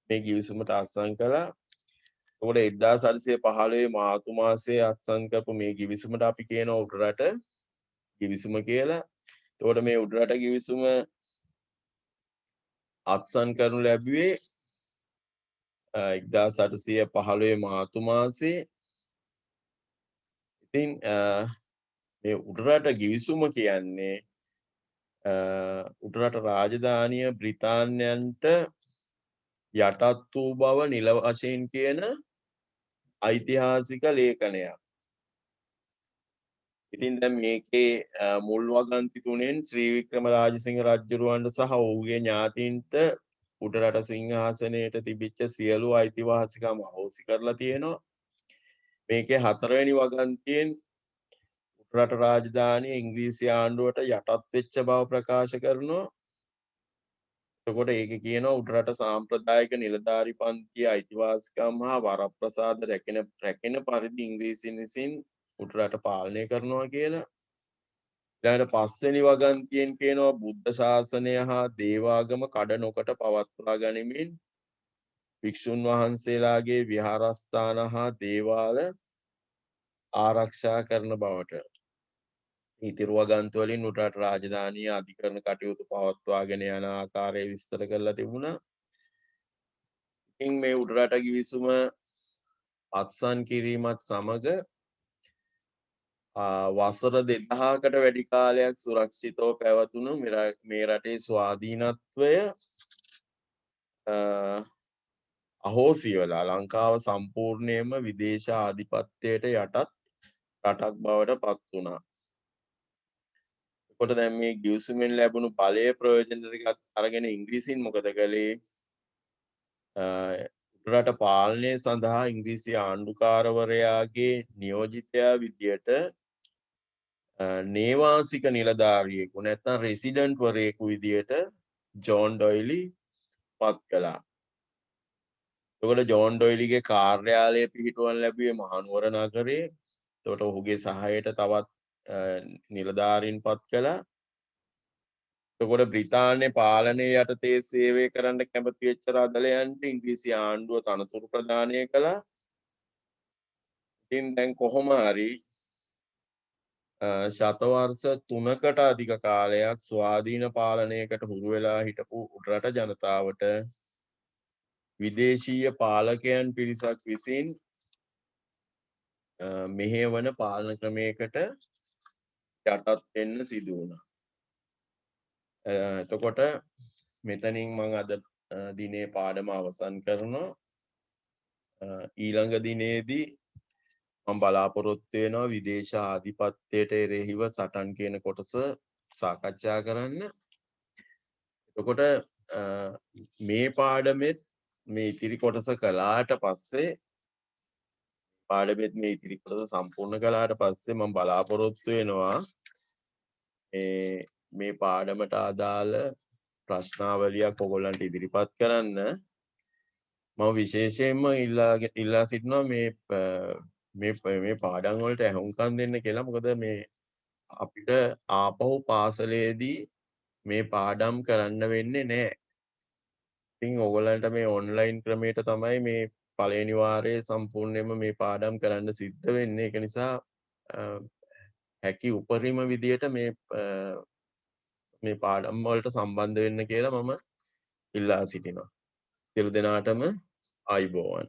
Speaker 1: මේ ගිවිසුමට අත්සන් කළා. එතකොට 1815 මාර්තු මාසයේ අත්සන් කරපු මේ ගිවිසුමට අපි කියනවා උඩරට ගිවිසුම කියලා. එතකොට මේ උඩරට ගිවිසුම අත්සන් කරනු ලැබුවේ 1815 මාර්තු මාසයේ. ඉතින් මේ උඩරට ගිවිසුම කියන්නේ උඩරට රාජධානිය බ්‍රිතාන්‍යයන්ට යටත් වූ බව නිල වශයෙන් කියන ඓතිහාසික ලේඛනයක්. ඉතින් දැන් මේකේ මුල් වගන්ති තුනෙන් ශ්‍රී වික්‍රම රාජසිංහ රජුරවන්ට සහ ඔහුගේ ඥාතීන්ට උඩරට සිංහාසනයට තිබිච්ච සියලු අයිතිවාසිකම් අහෝසි කරලා තියෙනවා. මේකේ හතරවෙනි වගන්තියෙන් උඩරට රාජධානිය ඉංග්‍රීසි ආණ්ඩුවට යටත් වෙච්ච බව ප්‍රකාශ කරනවා. එතකොට ඒකේ කියනවා උඩරට සාම්ප්‍රදායික නිලධාරි පන්තියේ අයිතිවාසිකම් හා වරප්‍රසාද රැකෙන පරිදි ඉංග්‍රීසින් විසින් උඩරට පාලනය කරනවා කියලා. ඊළඟට පස්වෙනි වගන්තියෙන් කියනවා බුද්ධ ශාසනය හා දේවාගම කඩ නොකොට පවත්වා ගනිමින් භික්ෂුන් වහන්සේලාගේ විහාරස්ථාන හා දේවාල ආරක්ෂා කරන බවට. ඉතිරි වගන්ති වලින් උඩරට රාජධානිය අධිකරණ කටයුතු පවත්වාගෙන යන ආකාරය විස්තර කරලා තිබුණා. ඉතින් මේ උඩරට ගිවිසුම අත්සන් කිරීමත් සමග වසර 2000කට වැඩි කාලයක් සුරක්ෂිතව පැවතුණු මේ රටේ ස්වාධීනත්වය අහෝසි වෙලා ලංකාව සම්පූර්ණයෙන්ම විදේශ ආධිපත්‍යයට යටත් රටක් බවට පත් වුණා. එතකොට දැන් මේ ගිවිසුමෙන් ලැබුණු ඵලයේ ප්‍රයෝජන ටිකක් අරගෙන ඉංග්‍රීසින් මොකද කළේ? උඩරට පාලනය සඳහා ඉංග්‍රීසි ආණ්ඩුකාරවරයාගේ නියෝජිතයා විදියට නේවාසික නිලධාරියෙකු නැත්නම් රෙසිඩන්ට් වරයෙකු විදියට ජෝන් ඩොයිලි පත් කළා. එතකොට ජෝන් ඩොයිලිගේ කාර්යාලය පිහිටුවන ලැබුවේ මහනුවර නගරයේ. එතකොට ඔහුගේ සහායට තවත් නිලධාරීන් පත් කළා. එතකොට බ්‍රිතාන්‍ය පාලනය යටතේ සේවය කරන්න කැමති වෙච්ච රදළයන්ට ඉංග්‍රීසි ආණ්ඩුව තනතුරු ප්‍රදානය කළා. ඉතින් දැන් කොහොම හරි ශතවර්ෂ 3කට අධික කාලයක් ස්වාධීන පාලනයකට හුරු වෙලා හිටපු උඩරට ජනතාවට විදේශීය පාලකයන් පිරිසක් විසින් මෙහෙයවන පාලන ක්‍රමයකට යටත් වෙන්න සිදු වුණා. එතකොට මෙතනින් මම අද දිනේ පාඩම අවසන් කරනවා. ඊළඟ දිනේදී මම බලාපොරොත්තු වෙනවා විදේශ ආධිපත්‍යයට එරෙහිව සටන් කියන කොටස සාකච්ඡා කරන්න. එතකොට මේ පාඩමෙත් මේ ඉතිරි කොටස කළාට පස්සේ පාඩමෙත් මේ ඉතිරි කොටස සම්පූර්ණ කළාට පස්සේ මම බලාපොරොත්තු වෙනවා මේ පාඩමට අදාළ ප්‍රශ්නාවලියක් ඔයගොල්ලන්ට ඉදිරිපත් කරන්න. මම විශේෂයෙන්ම ඉල්ලා සිටිනවා මේ පාඩම් වලට ඇහුම්කන් දෙන්න කියලා. මොකද මේ අපිට ආපහු පාසලේදී මේ පාඩම් කරන්න වෙන්නේ නැහැ. ඉතින් ඔයගොල්ලන්ට මේ ඔන්ලයින් ක්‍රමයට තමයි මේ පළවෙනි වාරයේ සම්පූර්ණයෙන්ම මේ පාඩම් කරන්න සිද්ධ වෙන්නේ. ඒක නිසා හැකි උපරිම විදියට මේ පාඩම් වලට සම්බන්ධ වෙන්න කියලා මම ඉල්ලා සිටිනවා. සියලු දෙනාටම ආයුබෝවන්.